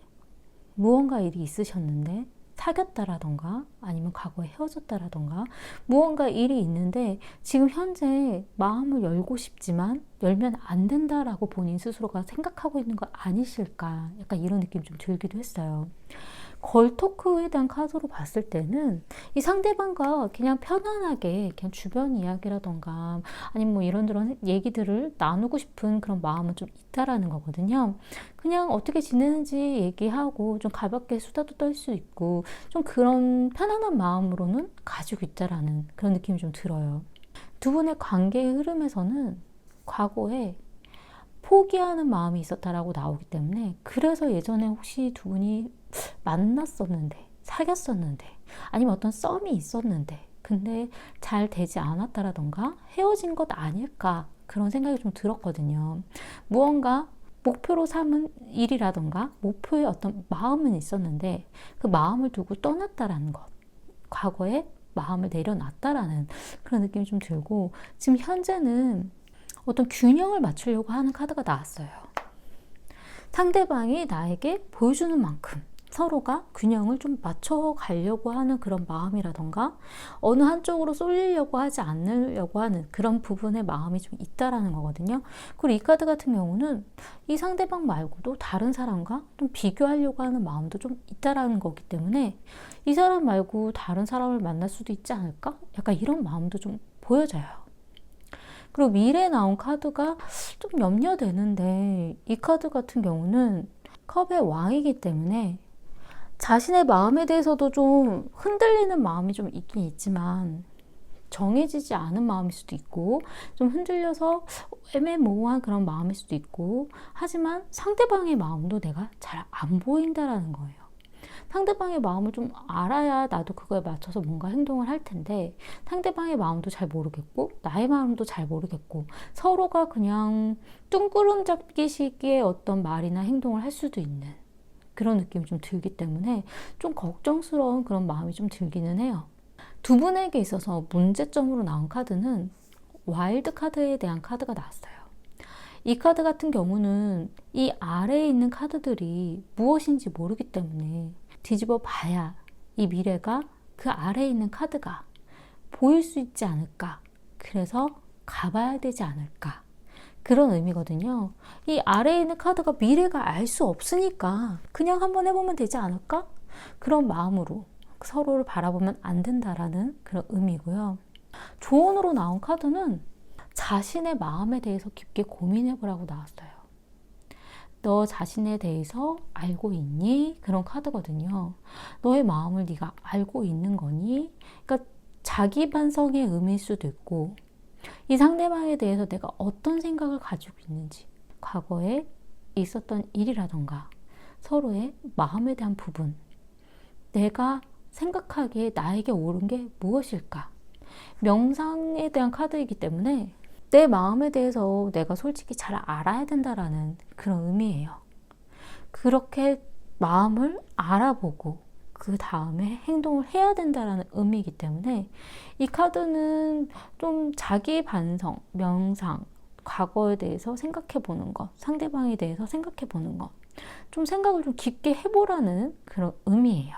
A: 무언가 일이 있으셨는데 사귀었다라던가 아니면 과거에 헤어졌다라던가 무언가 일이 있는데 지금 현재 마음을 열고 싶지만 열면 안 된다라고 본인 스스로가 생각하고 있는 거 아니실까, 약간 이런 느낌이 좀 들기도 했어요. 걸토크에 대한 카드로 봤을 때는 이 상대방과 그냥 편안하게 그냥 주변 이야기라던가 아니면 뭐 이런저런 얘기들을 나누고 싶은 그런 마음은 좀 있다라는 거거든요. 그냥 어떻게 지내는지 얘기하고 좀 가볍게 수다도 떨 수 있고 좀 그런 편안한 마음으로는 가지고 있다라는 그런 느낌이 좀 들어요. 두 분의 관계의 흐름에서는 과거에 포기하는 마음이 있었다라고 나오기 때문에, 그래서 예전에 혹시 두 분이 만났었는데, 사귀었었는데, 아니면 어떤 썸이 있었는데 근데 잘 되지 않았다라던가 헤어진 것 아닐까, 그런 생각이 좀 들었거든요. 무언가 목표로 삼은 일이라던가 목표의 어떤 마음은 있었는데 그 마음을 두고 떠났다라는 것, 과거에 마음을 내려놨다라는 그런 느낌이 좀 들고, 지금 현재는 어떤 균형을 맞추려고 하는 카드가 나왔어요. 상대방이 나에게 보여주는 만큼 서로가 균형을 좀 맞춰가려고 하는 그런 마음이라던가, 어느 한쪽으로 쏠리려고 하지 않으려고 하는 그런 부분의 마음이 좀 있다라는 거거든요. 그리고 이 카드 같은 경우는 이 상대방 말고도 다른 사람과 좀 비교하려고 하는 마음도 좀 있다라는 거기 때문에, 이 사람 말고 다른 사람을 만날 수도 있지 않을까? 약간 이런 마음도 좀 보여져요. 그리고 미래에 나온 카드가 좀 염려되는데, 이 카드 같은 경우는 컵의 왕이기 때문에 자신의 마음에 대해서도 좀 흔들리는 마음이 좀 있긴 있지만, 정해지지 않은 마음일 수도 있고, 좀 흔들려서 애매모호한 그런 마음일 수도 있고, 하지만 상대방의 마음도 내가 잘 안 보인다라는 거예요. 상대방의 마음을 좀 알아야 나도 그거에 맞춰서 뭔가 행동을 할 텐데, 상대방의 마음도 잘 모르겠고 나의 마음도 잘 모르겠고, 서로가 그냥 뚱구름 잡기식의 어떤 말이나 행동을 할 수도 있는 그런 느낌이 좀 들기 때문에 좀 걱정스러운 그런 마음이 좀 들기는 해요. 두 분에게 있어서 문제점으로 나온 카드는 와일드 카드에 대한 카드가 나왔어요. 이 카드 같은 경우는 이 아래에 있는 카드들이 무엇인지 모르기 때문에 뒤집어 봐야 이 미래가 그 아래에 있는 카드가 보일 수 있지 않을까, 그래서 가봐야 되지 않을까, 그런 의미거든요. 이 아래에 있는 카드가 미래가 알 수 없으니까 그냥 한번 해보면 되지 않을까? 그런 마음으로 서로를 바라보면 안 된다라는 그런 의미고요. 조언으로 나온 카드는 자신의 마음에 대해서 깊게 고민해보라고 나왔어요. 너 자신에 대해서 알고 있니? 그런 카드거든요. 너의 마음을 네가 알고 있는 거니? 그러니까 자기 반성의 의미일 수도 있고, 이 상대방에 대해서 내가 어떤 생각을 가지고 있는지, 과거에 있었던 일이라던가 서로의 마음에 대한 부분, 내가 생각하기에 나에게 옳은 게 무엇일까? 명상에 대한 카드이기 때문에 내 마음에 대해서 내가 솔직히 잘 알아야 된다라는 그런 의미예요. 그렇게 마음을 알아보고 그 다음에 행동을 해야 된다라는 의미이기 때문에, 이 카드는 좀 자기 반성, 명상, 과거에 대해서 생각해 보는 것, 상대방에 대해서 생각해 보는 것, 좀 생각을 좀 깊게 해보라는 그런 의미예요.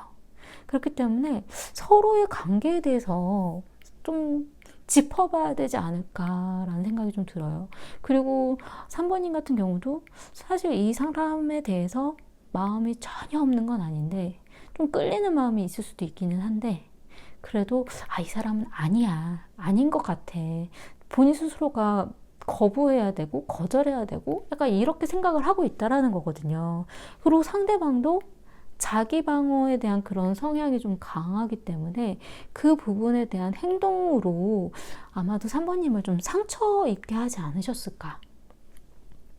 A: 그렇기 때문에 서로의 관계에 대해서 좀 짚어봐야 되지 않을까라는 생각이 좀 들어요. 그리고 3번님 같은 경우도 사실 이 사람에 대해서 마음이 전혀 없는 건 아닌데 좀 끌리는 마음이 있을 수도 있기는 한데, 그래도 이 사람은 아니야, 아닌 것 같아, 본인 스스로가 거부해야 되고 거절해야 되고 약간 이렇게 생각을 하고 있다라는 거거든요. 그리고 상대방도 자기 방어에 대한 그런 성향이 좀 강하기 때문에 그 부분에 대한 행동으로 아마도 3번님을 좀 상처 입게 하지 않으셨을까,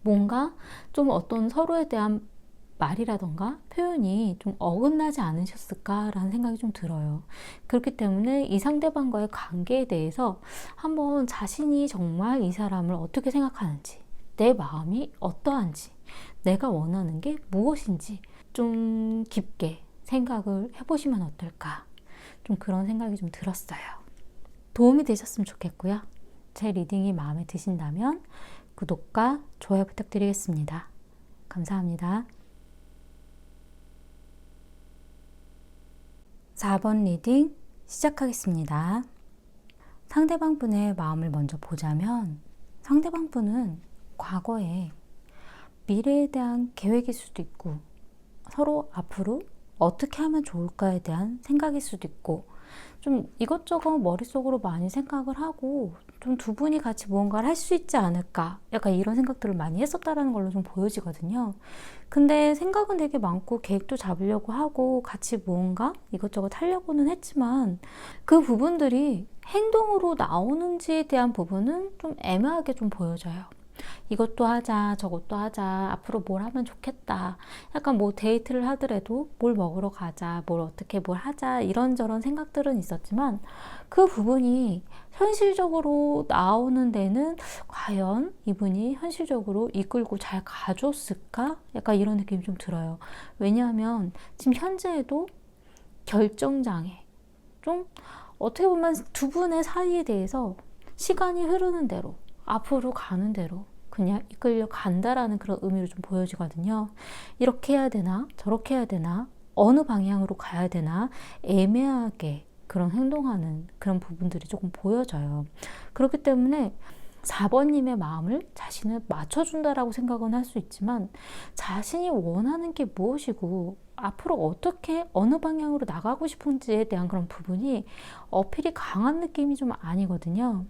A: 뭔가 좀 어떤 서로에 대한 말이라던가 표현이 좀 어긋나지 않으셨을까라는 생각이 좀 들어요. 그렇기 때문에 이 상대방과의 관계에 대해서 한번 자신이 정말 이 사람을 어떻게 생각하는지, 내 마음이 어떠한지, 내가 원하는 게 무엇인지 좀 깊게 생각을 해보시면 어떨까, 좀 그런 생각이 좀 들었어요. 도움이 되셨으면 좋겠고요. 제 리딩이 마음에 드신다면 구독과 좋아요 부탁드리겠습니다. 감사합니다. 4번 리딩 시작하겠습니다. 상대방 분의 마음을 먼저 보자면, 상대방 분은 과거에 미래에 대한 계획일 수도 있고, 서로 앞으로 어떻게 하면 좋을까에 대한 생각일 수도 있고, 좀 이것저것 머릿속으로 많이 생각을 하고 좀 두 분이 같이 무언가를 할 수 있지 않을까, 약간 이런 생각들을 많이 했었다라는 걸로 좀 보여지거든요. 근데 생각은 되게 많고 계획도 잡으려고 하고 같이 무언가 이것저것 하려고는 했지만, 그 부분들이 행동으로 나오는지에 대한 부분은 좀 애매하게 좀 보여져요. 이것도 하자, 저것도 하자, 앞으로 뭘 하면 좋겠다. 약간 뭐 데이트를 하더라도 뭘 먹으러 가자, 뭘 어떻게 뭘 하자, 이런저런 생각들은 있었지만 그 부분이 현실적으로 나오는 데는 과연 이분이 현실적으로 이끌고 잘 가줬을까? 약간 이런 느낌이 좀 들어요. 왜냐하면 지금 현재에도 결정장애, 좀 어떻게 보면 두 분의 사이에 대해서 시간이 흐르는 대로, 앞으로 가는 대로 그냥 이끌려 간다라는 그런 의미로 좀 보여지거든요. 이렇게 해야 되나? 저렇게 해야 되나? 어느 방향으로 가야 되나? 애매하게 그런 행동하는 그런 부분들이 조금 보여져요. 그렇기 때문에 4번님의 마음을 자신을 맞춰준다라고 생각은 할 수 있지만 자신이 원하는 게 무엇이고 앞으로 어떻게 어느 방향으로 나가고 싶은지에 대한 그런 부분이 어필이 강한 느낌이 좀 아니거든요.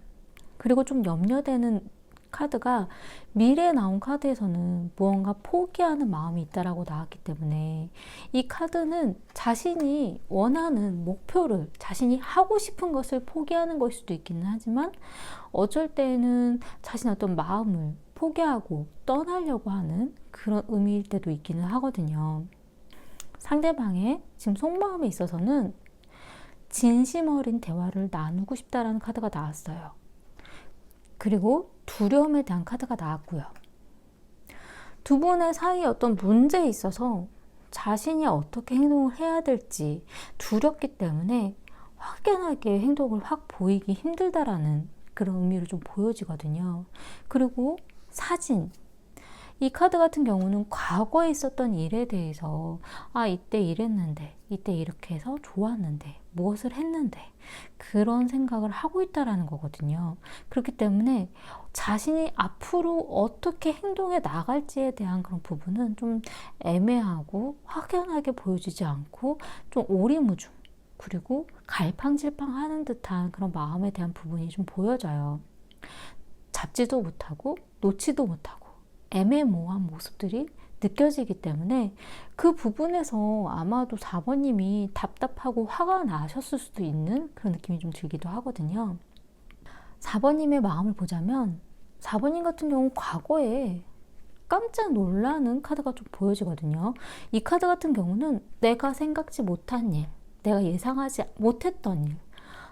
A: 그리고 좀 염려되는 카드가 미래에 나온 카드에서는 무언가 포기하는 마음이 있다라고 나왔기 때문에 이 카드는 자신이 원하는 목표를, 자신이 하고 싶은 것을 포기하는 것일 수도 있기는 하지만 어쩔 때는 자신의 어떤 마음을 포기하고 떠나려고 하는 그런 의미일 때도 있기는 하거든요. 상대방의 지금 속마음에 있어서는 진심 어린 대화를 나누고 싶다라는 카드가 나왔어요. 그리고 두려움에 대한 카드가 나왔고요. 두 분의 사이에 어떤 문제에 있어서 자신이 어떻게 행동을 해야 될지 두렵기 때문에 확연하게 행동을 확 보이기 힘들다라는 그런 의미로 좀 보여지거든요. 그리고 사진. 이 카드 같은 경우는 과거에 있었던 일에 대해서 이때 이랬는데 이때 이렇게 해서 좋았는데 무엇을 했는데 그런 생각을 하고 있다라는 거거든요. 그렇기 때문에 자신이 앞으로 어떻게 행동해 나갈지에 대한 그런 부분은 좀 애매하고 확연하게 보여지지 않고 좀 오리무중 그리고 갈팡질팡하는 듯한 그런 마음에 대한 부분이 좀 보여져요. 잡지도 못하고 놓지도 못하고 애매모호한 모습들이 느껴지기 때문에 그 부분에서 아마도 4번님이 답답하고 화가 나셨을 수도 있는 그런 느낌이 좀 들기도 하거든요. 4번님의 마음을 보자면 4번님 같은 경우 과거에 깜짝 놀라는 카드가 좀 보여지거든요. 이 카드 같은 경우는 내가 생각지 못한 일, 내가 예상하지 못했던 일,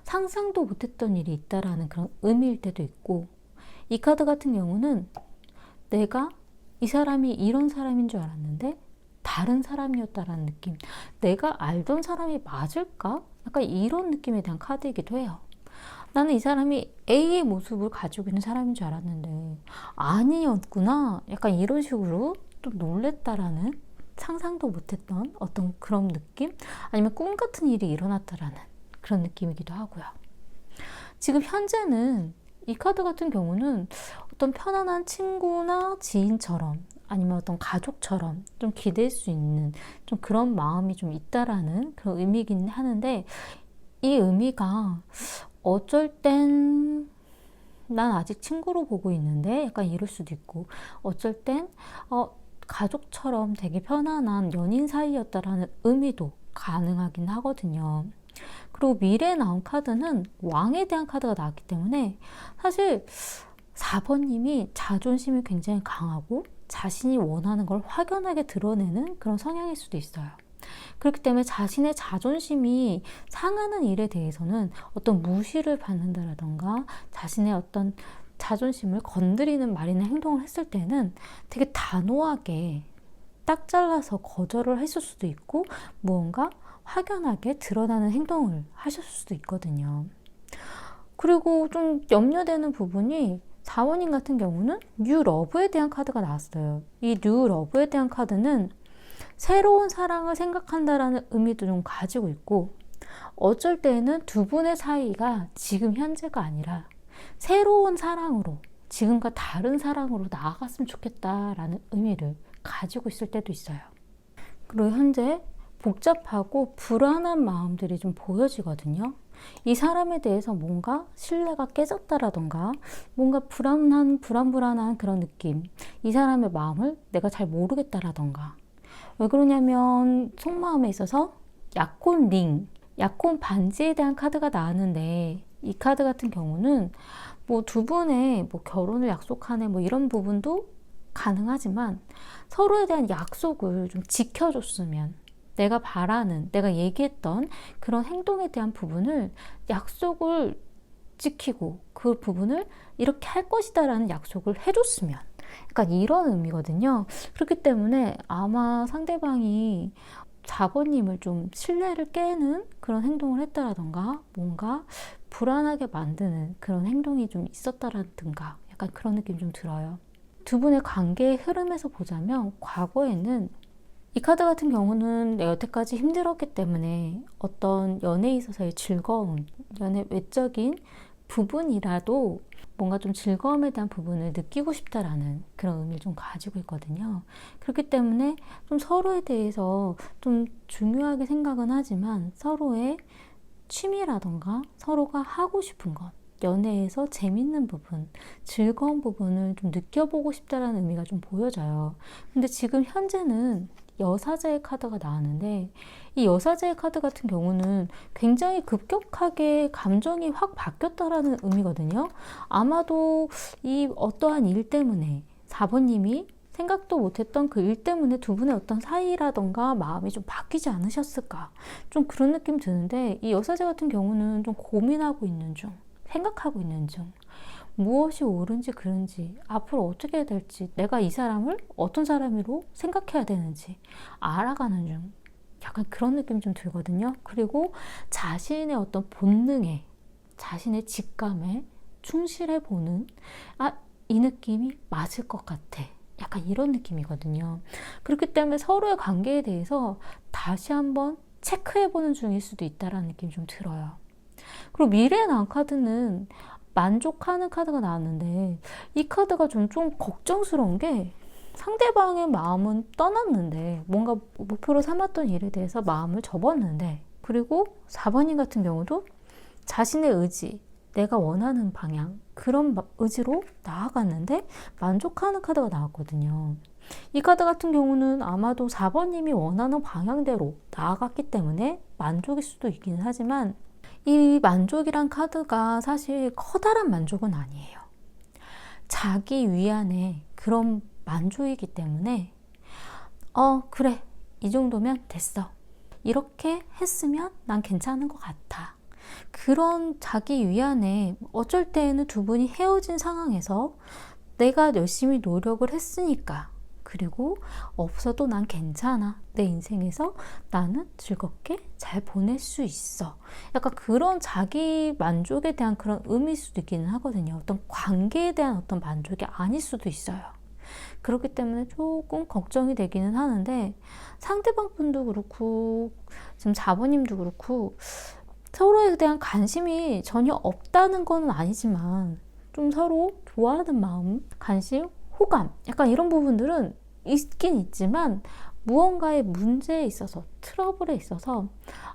A: 상상도 못했던 일이 있다라는 그런 의미일 때도 있고 이 카드 같은 경우는 내가 이 사람이 이런 사람인 줄 알았는데 다른 사람이었다라는 느낌. 내가 알던 사람이 맞을까? 약간 이런 느낌에 대한 카드이기도 해요. 나는 이 사람이 A의 모습을 가지고 있는 사람인 줄 알았는데 아니었구나. 약간 이런 식으로 좀 놀랬다라는 상상도 못했던 어떤 그런 느낌? 아니면 꿈 같은 일이 일어났다라는 그런 느낌이기도 하고요. 지금 현재는 이 카드 같은 경우는 어떤 편안한 친구나 지인처럼 아니면 어떤 가족처럼 좀 기댈 수 있는 좀 그런 마음이 좀 있다라는 그런 의미이긴 하는데 이 의미가 어쩔 땐 난 아직 친구로 보고 있는데 약간 이럴 수도 있고 어쩔 땐 가족처럼 되게 편안한 연인 사이였다라는 의미도 가능하긴 하거든요. 그리고 미래에 나온 카드는 왕에 대한 카드가 나왔기 때문에 사실 4번님이 자존심이 굉장히 강하고 자신이 원하는 걸 확연하게 드러내는 그런 성향일 수도 있어요. 그렇기 때문에 자신의 자존심이 상하는 일에 대해서는 어떤 무시를 받는다라던가 자신의 어떤 자존심을 건드리는 말이나 행동을 했을 때는 되게 단호하게 딱 잘라서 거절을 했을 수도 있고 무언가 확연하게 드러나는 행동을 하셨을 수도 있거든요. 그리고 좀 염려되는 부분이 4번님 같은 경우는 뉴 러브에 대한 카드가 나왔어요. 이 뉴 러브에 대한 카드는 새로운 사랑을 생각한다라는 의미도 좀 가지고 있고 어쩔 때에는 두 분의 사이가 지금 현재가 아니라 새로운 사랑으로 지금과 다른 사랑으로 나아갔으면 좋겠다라는 의미를 가지고 있을 때도 있어요. 그리고 현재 복잡하고 불안한 마음들이 좀 보여지거든요. 이 사람에 대해서 뭔가 신뢰가 깨졌다라던가 뭔가 불안불안한 그런 느낌, 이 사람의 마음을 내가 잘 모르겠다라던가 왜 그러냐면 속마음에 있어서 약혼 반지에 대한 카드가 나왔는데 이 카드 같은 경우는 뭐 두 분의 뭐 결혼을 약속하네 뭐 이런 부분도 가능하지만 서로에 대한 약속을 좀 지켜줬으면, 내가 바라는, 내가 얘기했던 그런 행동에 대한 부분을 약속을 지키고 그 부분을 이렇게 할 것이다 라는 약속을 해줬으면, 약간 이런 의미거든요. 그렇기 때문에 아마 상대방이 4번님을 좀 신뢰를 깨는 그런 행동을 했다라던가 뭔가 불안하게 만드는 그런 행동이 좀 있었다라든가 약간 그런 느낌이 좀 들어요. 두 분의 관계의 흐름에서 보자면 과거에는 이 카드 같은 경우는 내가 여태까지 힘들었기 때문에 어떤 연애에 있어서의 즐거움, 연애 외적인 부분이라도 뭔가 좀 즐거움에 대한 부분을 느끼고 싶다라는 그런 의미를 좀 가지고 있거든요. 그렇기 때문에 좀 서로에 대해서 좀 중요하게 생각은 하지만 서로의 취미라던가 서로가 하고 싶은 것, 연애에서 재밌는 부분, 즐거운 부분을 좀 느껴보고 싶다라는 의미가 좀 보여져요. 근데 지금 현재는 여사제의 카드가 나왔는데, 이 여사제의 카드 같은 경우는 굉장히 급격하게 감정이 확 바뀌었다라는 의미거든요. 아마도 이 어떠한 일 때문에 4번님이 생각도 못했던 그 일 때문에 두 분의 어떤 사이라던가 마음이 좀 바뀌지 않으셨을까, 좀 그런 느낌 드는데, 이 여사제 같은 경우는 좀 고민하고 있는 중, 생각하고 있는 중, 무엇이 옳은지 그른지, 앞으로 어떻게 해야 될지, 내가 이 사람을 어떤 사람으로 생각해야 되는지 알아가는 중, 약간 그런 느낌이 좀 들거든요. 그리고 자신의 어떤 본능에, 자신의 직감에 충실해 보는, 이 느낌이 맞을 것 같아, 약간 이런 느낌이거든요. 그렇기 때문에 서로의 관계에 대해서 다시 한번 체크해보는 중일 수도 있다는 느낌이 좀 들어요. 그리고 미래에 나온 카드는 만족하는 카드가 나왔는데, 이 카드가 좀 걱정스러운 게, 상대방의 마음은 떠났는데 뭔가 목표로 삼았던 일에 대해서 마음을 접었는데, 그리고 4번님 같은 경우도 자신의 의지, 내가 원하는 방향, 그런 의지로 나아갔는데 만족하는 카드가 나왔거든요. 이 카드 같은 경우는 아마도 4번님이 원하는 방향대로 나아갔기 때문에 만족일 수도 있긴 하지만, 이 만족이란 카드가 사실 커다란 만족은 아니에요. 자기 위안의 그런 만족이기 때문에 그래, 이 정도면 됐어, 이렇게 했으면 난 괜찮은 것 같아, 그런 자기 위안에, 어쩔 때에는 두 분이 헤어진 상황에서 내가 열심히 노력을 했으니까, 그리고 없어도 난 괜찮아, 내 인생에서 나는 즐겁게 잘 보낼 수 있어, 약간 그런 자기 만족에 대한 그런 의미일 수도 있기는 하거든요. 어떤 관계에 대한 어떤 만족이 아닐 수도 있어요. 그렇기 때문에 조금 걱정이 되기는 하는데, 상대방 분도 그렇고 지금 4번님도 그렇고 서로에 대한 관심이 전혀 없다는 건 아니지만 좀 서로 좋아하는 마음, 관심, 호감, 약간 이런 부분들은 있긴 있지만, 무언가의 문제에 있어서, 트러블에 있어서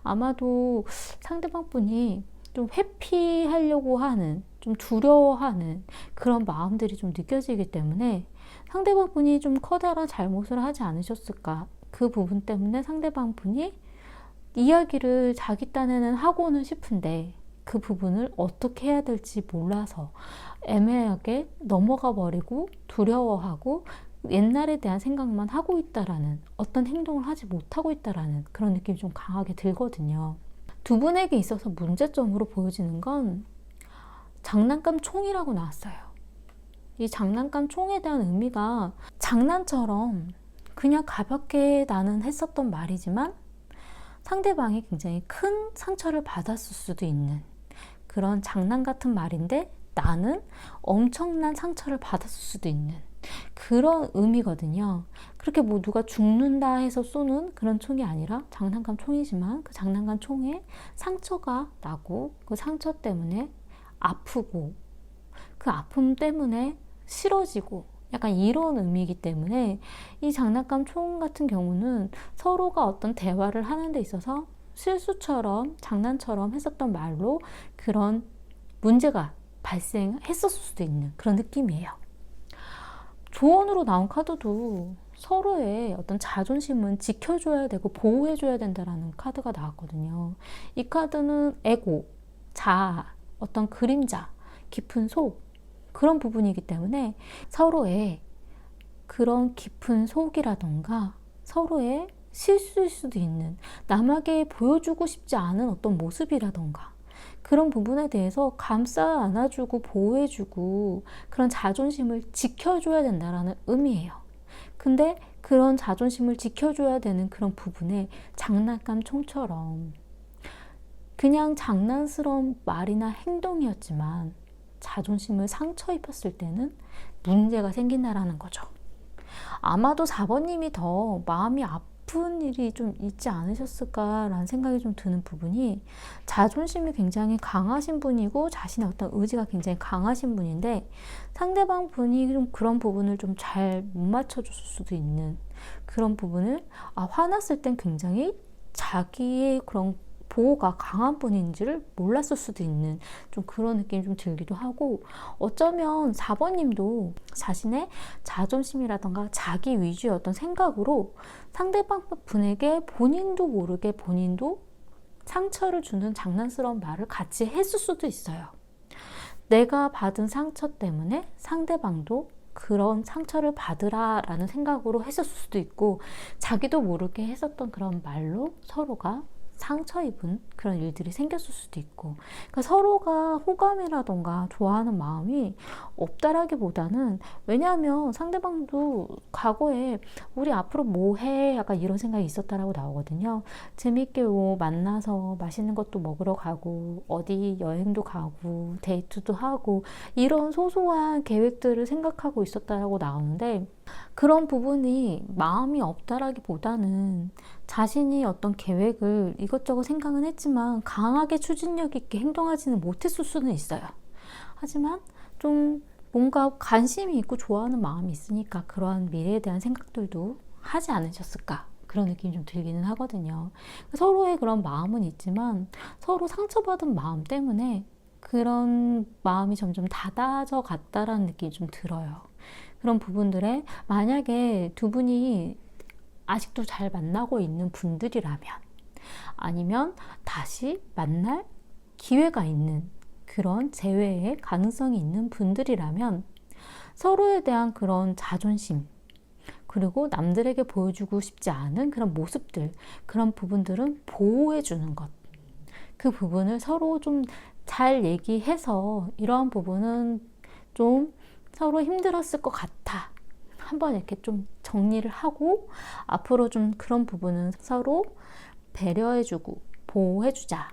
A: 아마도 상대방 분이 좀 회피하려고 하는, 좀 두려워하는 그런 마음들이 좀 느껴지기 때문에, 상대방 분이 좀 커다란 잘못을 하지 않으셨을까, 그 부분 때문에 상대방 분이 이야기를 자기 딴에는 하고는 싶은데 그 부분을 어떻게 해야 될지 몰라서 애매하게 넘어가 버리고 두려워하고 옛날에 대한 생각만 하고 있다라는, 어떤 행동을 하지 못하고 있다라는 그런 느낌이 좀 강하게 들거든요. 두 분에게 있어서 문제점으로 보여지는 건 장난감 총이라고 나왔어요. 이 장난감 총에 대한 의미가 장난처럼 그냥 가볍게 나는 했었던 말이지만 상대방이 굉장히 큰 상처를 받았을 수도 있는 그런 장난 같은 말인데, 나는 엄청난 상처를 받았을 수도 있는 그런 의미거든요. 그렇게 뭐 누가 죽는다 해서 쏘는 그런 총이 아니라 장난감 총이지만, 그 장난감 총에 상처가 나고 그 상처 때문에 아프고 그 아픔 때문에 싫어지고, 약간 이런 의미이기 때문에 이 장난감 총 같은 경우는 서로가 어떤 대화를 하는 데 있어서 실수처럼, 장난처럼 했었던 말로 그런 문제가 발생했었을 수도 있는 그런 느낌이에요. 조언으로 나온 카드도 서로의 어떤 자존심은 지켜줘야 되고 보호해줘야 된다라는 카드가 나왔거든요. 이 카드는 에고, 자아, 어떤 그림자, 깊은 속, 그런 부분이기 때문에 서로의 그런 깊은 속이라던가 서로의 실수일 수도 있는, 남에게 보여주고 싶지 않은 어떤 모습이라던가 그런 부분에 대해서 감싸 안아주고 보호해주고 그런 자존심을 지켜줘야 된다라는 의미예요. 근데 그런 자존심을 지켜줘야 되는 그런 부분에 장난감 총처럼 그냥 장난스러운 말이나 행동이었지만 자존심을 상처 입혔을 때는 문제가 생긴다라는 거죠. 아마도 4번님이 더 마음이 아픈 일이 좀 있지 않으셨을까라는 생각이 좀 드는 부분이, 자존심이 굉장히 강하신 분이고 자신의 어떤 의지가 굉장히 강하신 분인데 상대방 분이 좀 그런 부분을 좀 잘 못 맞춰줬을 수도 있는 그런 부분을, 화났을 땐 굉장히 자기의 그런 보호가 강한 분인지를 몰랐을 수도 있는 좀 그런 느낌이 좀 들기도 하고, 어쩌면 4번님도 자신의 자존심이라던가 자기 위주의 어떤 생각으로 상대방 분에게 본인도 모르게 본인도 상처를 주는 장난스러운 말을 같이 했을 수도 있어요. 내가 받은 상처 때문에 상대방도 그런 상처를 받으라 라는 생각으로 했을 수도 있고, 자기도 모르게 했었던 그런 말로 서로가 상처 입은 그런 일들이 생겼을 수도 있고, 그러니까 서로가 호감이라던가 좋아하는 마음이 없다라기보다는, 왜냐하면 상대방도 과거에 우리 앞으로 뭐 해? 약간 이런 생각이 있었다라고 나오거든요. 재밌게 뭐 만나서 맛있는 것도 먹으러 가고 어디 여행도 가고 데이트도 하고 이런 소소한 계획들을 생각하고 있었다라고 나오는데, 그런 부분이 마음이 없다라기보다는 자신이 어떤 계획을 이것저것 생각은 했지만 강하게 추진력 있게 행동하지는 못했을 수는 있어요. 하지만 좀 뭔가 관심이 있고 좋아하는 마음이 있으니까 그러한 미래에 대한 생각들도 하지 않으셨을까, 그런 느낌이 좀 들기는 하거든요. 서로의 그런 마음은 있지만 서로 상처받은 마음 때문에 그런 마음이 점점 닫아져 갔다라는 느낌이 좀 들어요. 그런 부분들에 만약에 두 분이 아직도 잘 만나고 있는 분들이라면, 아니면 다시 만날 기회가 있는 그런 재회의 가능성이 있는 분들이라면, 서로에 대한 그런 자존심, 그리고 남들에게 보여주고 싶지 않은 그런 모습들, 그런 부분들은 보호해 주는 것, 그 부분을 서로 좀 잘 얘기해서 이러한 부분은 좀 서로 힘들었을 것 같아, 한번 이렇게 좀 정리를 하고 앞으로 좀 그런 부분은 서로 배려해주고 보호해주자,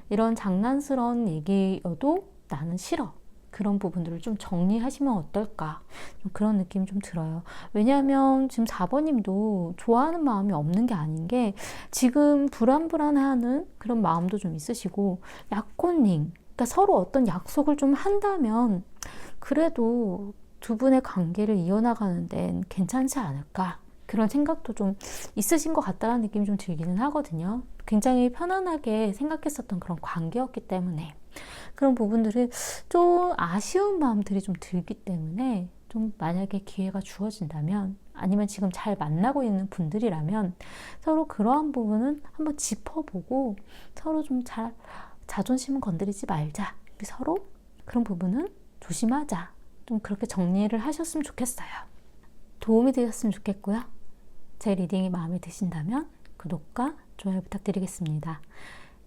A: 이런 장난스러운 얘기여도 나는 싫어, 그런 부분들을 좀 정리하시면 어떨까, 좀 그런 느낌이 좀 들어요. 왜냐하면 지금 4번님도 좋아하는 마음이 없는 게 아닌 게, 지금 불안불안해하는 그런 마음도 좀 있으시고, 약혼링, 그러니까 서로 어떤 약속을 좀 한다면 그래도 두 분의 관계를 이어나가는 데는 괜찮지 않을까, 그런 생각도 좀 있으신 것 같다는 느낌이 좀 들기는 하거든요. 굉장히 편안하게 생각했었던 그런 관계였기 때문에 그런 부분들을 좀 아쉬운 마음들이 좀 들기 때문에, 좀 만약에 기회가 주어진다면, 아니면 지금 잘 만나고 있는 분들이라면 서로 그러한 부분은 한번 짚어보고 서로 좀 잘 자존심은 건드리지 말자, 서로 그런 부분은 조심하자, 좀 그렇게 정리를 하셨으면 좋겠어요. 도움이 되셨으면 좋겠고요. 제 리딩이 마음에 드신다면 구독과 좋아요 부탁드리겠습니다.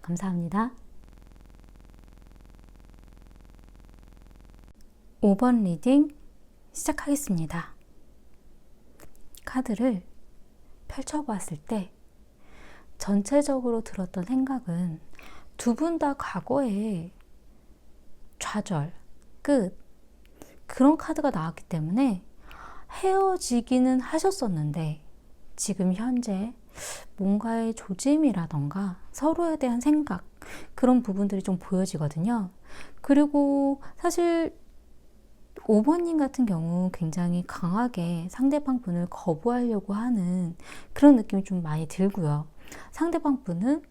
A: 감사합니다. 5번 리딩 시작하겠습니다. 카드를 펼쳐보았을 때 전체적으로 들었던 생각은, 두 분 다 과거에 좌절, 끝, 그런 카드가 나왔기 때문에 헤어지기는 하셨었는데 지금 현재 뭔가의 조짐이라던가 서로에 대한 생각, 그런 부분들이 좀 보여지거든요. 그리고 사실 5번님 같은 경우 굉장히 강하게 상대방 분을 거부하려고 하는 그런 느낌이 좀 많이 들고요. 상대방 분은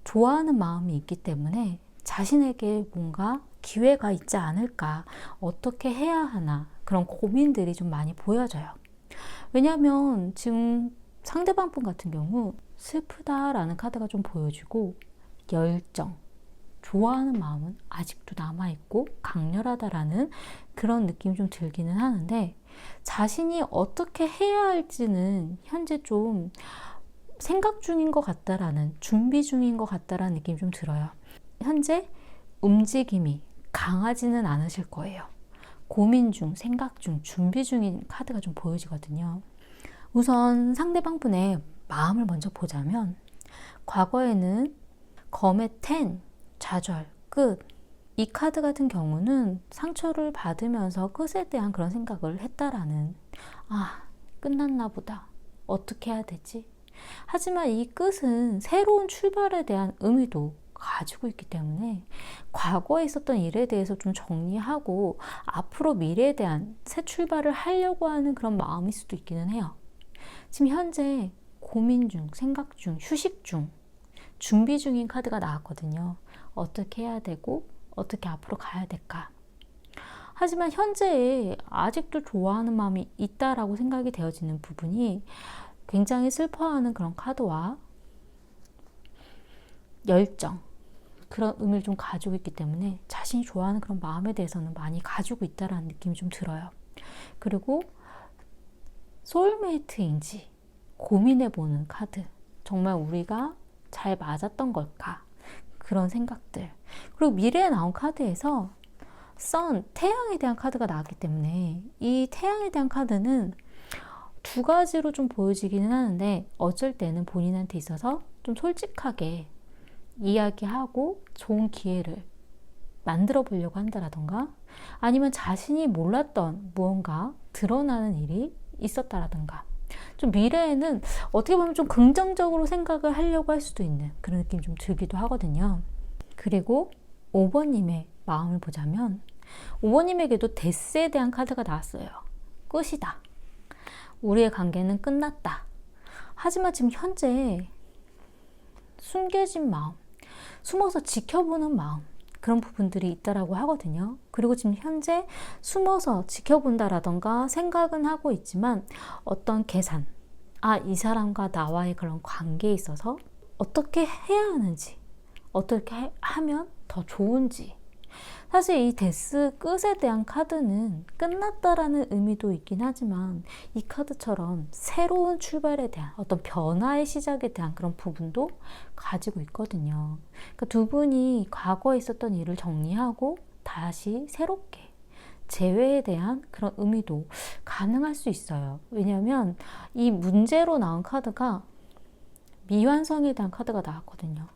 A: 좋아하는 마음이 있기 때문에 자신에게 뭔가 기회가 있지 않을까, 어떻게 해야 하나, 그런 고민들이 좀 많이 보여져요. 왜냐하면 지금 상대방 분 같은 경우 슬프다라는 카드가 좀 보여지고, 열정, 좋아하는 마음은 아직도 남아있고 강렬하다라는 그런 느낌이 좀 들기는 하는데, 자신이 어떻게 해야 할지는 현재 좀 생각 중인 것 같다라는, 준비 중인 것 같다라는 느낌이 좀 들어요. 현재 움직임이 강하지는 않으실 거예요. 고민 중, 생각 중, 준비 중인 카드가 좀 보여지거든요. 우선 상대방 분의 마음을 먼저 보자면, 과거에는 검의 10, 좌절, 끝. 이 카드 같은 경우는 상처를 받으면서 끝에 대한 그런 생각을 했다라는, 끝났나 보다. 어떻게 해야 되지? 하지만 이 끝은 새로운 출발에 대한 의미도 가지고 있기 때문에 과거에 있었던 일에 대해서 좀 정리하고 앞으로 미래에 대한 새 출발을 하려고 하는 그런 마음일 수도 있기는 해요. 지금 현재 고민 중, 생각 중, 휴식 중, 준비 중인 카드가 나왔거든요. 어떻게 해야 되고 어떻게 앞으로 가야 될까? 하지만 현재에 아직도 좋아하는 마음이 있다라고 생각이 되어지는 부분이 굉장히 슬퍼하는 그런 카드와 열정, 그런 의미를 좀 가지고 있기 때문에 자신이 좋아하는 그런 마음에 대해서는 많이 가지고 있다라는 느낌이 좀 들어요. 그리고 소울메이트인지 고민해보는 카드, 정말 우리가 잘 맞았던 걸까? 그런 생각들. 그리고 미래에 나온 카드에서 선, 태양에 대한 카드가 나왔기 때문에 이 태양에 대한 카드는 두 가지로 좀 보여지기는 하는데, 어쩔 때는 본인한테 있어서 좀 솔직하게 이야기하고 좋은 기회를 만들어 보려고 한다라던가, 아니면 자신이 몰랐던 무언가 드러나는 일이 있었다라던가, 좀 미래에는 어떻게 보면 좀 긍정적으로 생각을 하려고 할 수도 있는 그런 느낌이 좀 들기도 하거든요. 그리고 5번님의 마음을 보자면, 5번님에게도 데스에 대한 카드가 나왔어요. 끝이다. 우리의 관계는 끝났다. 하지만 지금 현재 숨겨진 마음, 숨어서 지켜보는 마음, 그런 부분들이 있다라고 하거든요. 그리고 지금 현재 숨어서 지켜본다라던가 생각은 하고 있지만, 어떤 계산, 이 사람과 나와의 그런 관계에 있어서 어떻게 해야 하는지, 어떻게 하면 더 좋은지. 사실 이 데스 끝에 대한 카드는 끝났다라는 의미도 있긴 하지만, 이 카드처럼 새로운 출발에 대한 어떤 변화의 시작에 대한 그런 부분도 가지고 있거든요. 그러니까 두 분이 과거에 있었던 일을 정리하고 다시 새롭게 재회에 대한 그런 의미도 가능할 수 있어요. 왜냐하면 이 문제로 나온 카드가 미완성에 대한 카드가 나왔거든요.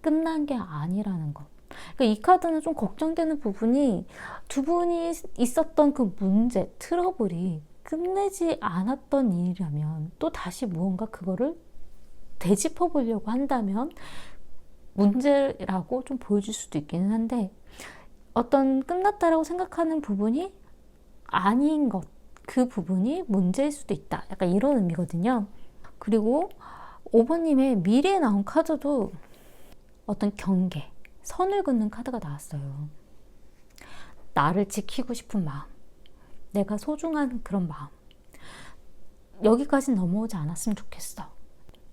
A: 끝난 게 아니라는 것. 그러니까 이 카드는 좀 걱정되는 부분이, 두 분이 있었던 그 문제, 트러블이 끝내지 않았던 일이라면, 또 다시 무언가 그거를 되짚어 보려고 한다면 문제라고 좀 보여줄 수도 있기는 한데, 어떤 끝났다라고 생각하는 부분이 아닌 것, 그 부분이 문제일 수도 있다. 약간 이런 의미거든요. 그리고 5번님의 미래에 나온 카드도 어떤 경계, 선을 긋는 카드가 나왔어요. 나를 지키고 싶은 마음, 내가 소중한 그런 마음, 여기까지 넘어오지 않았으면 좋겠어.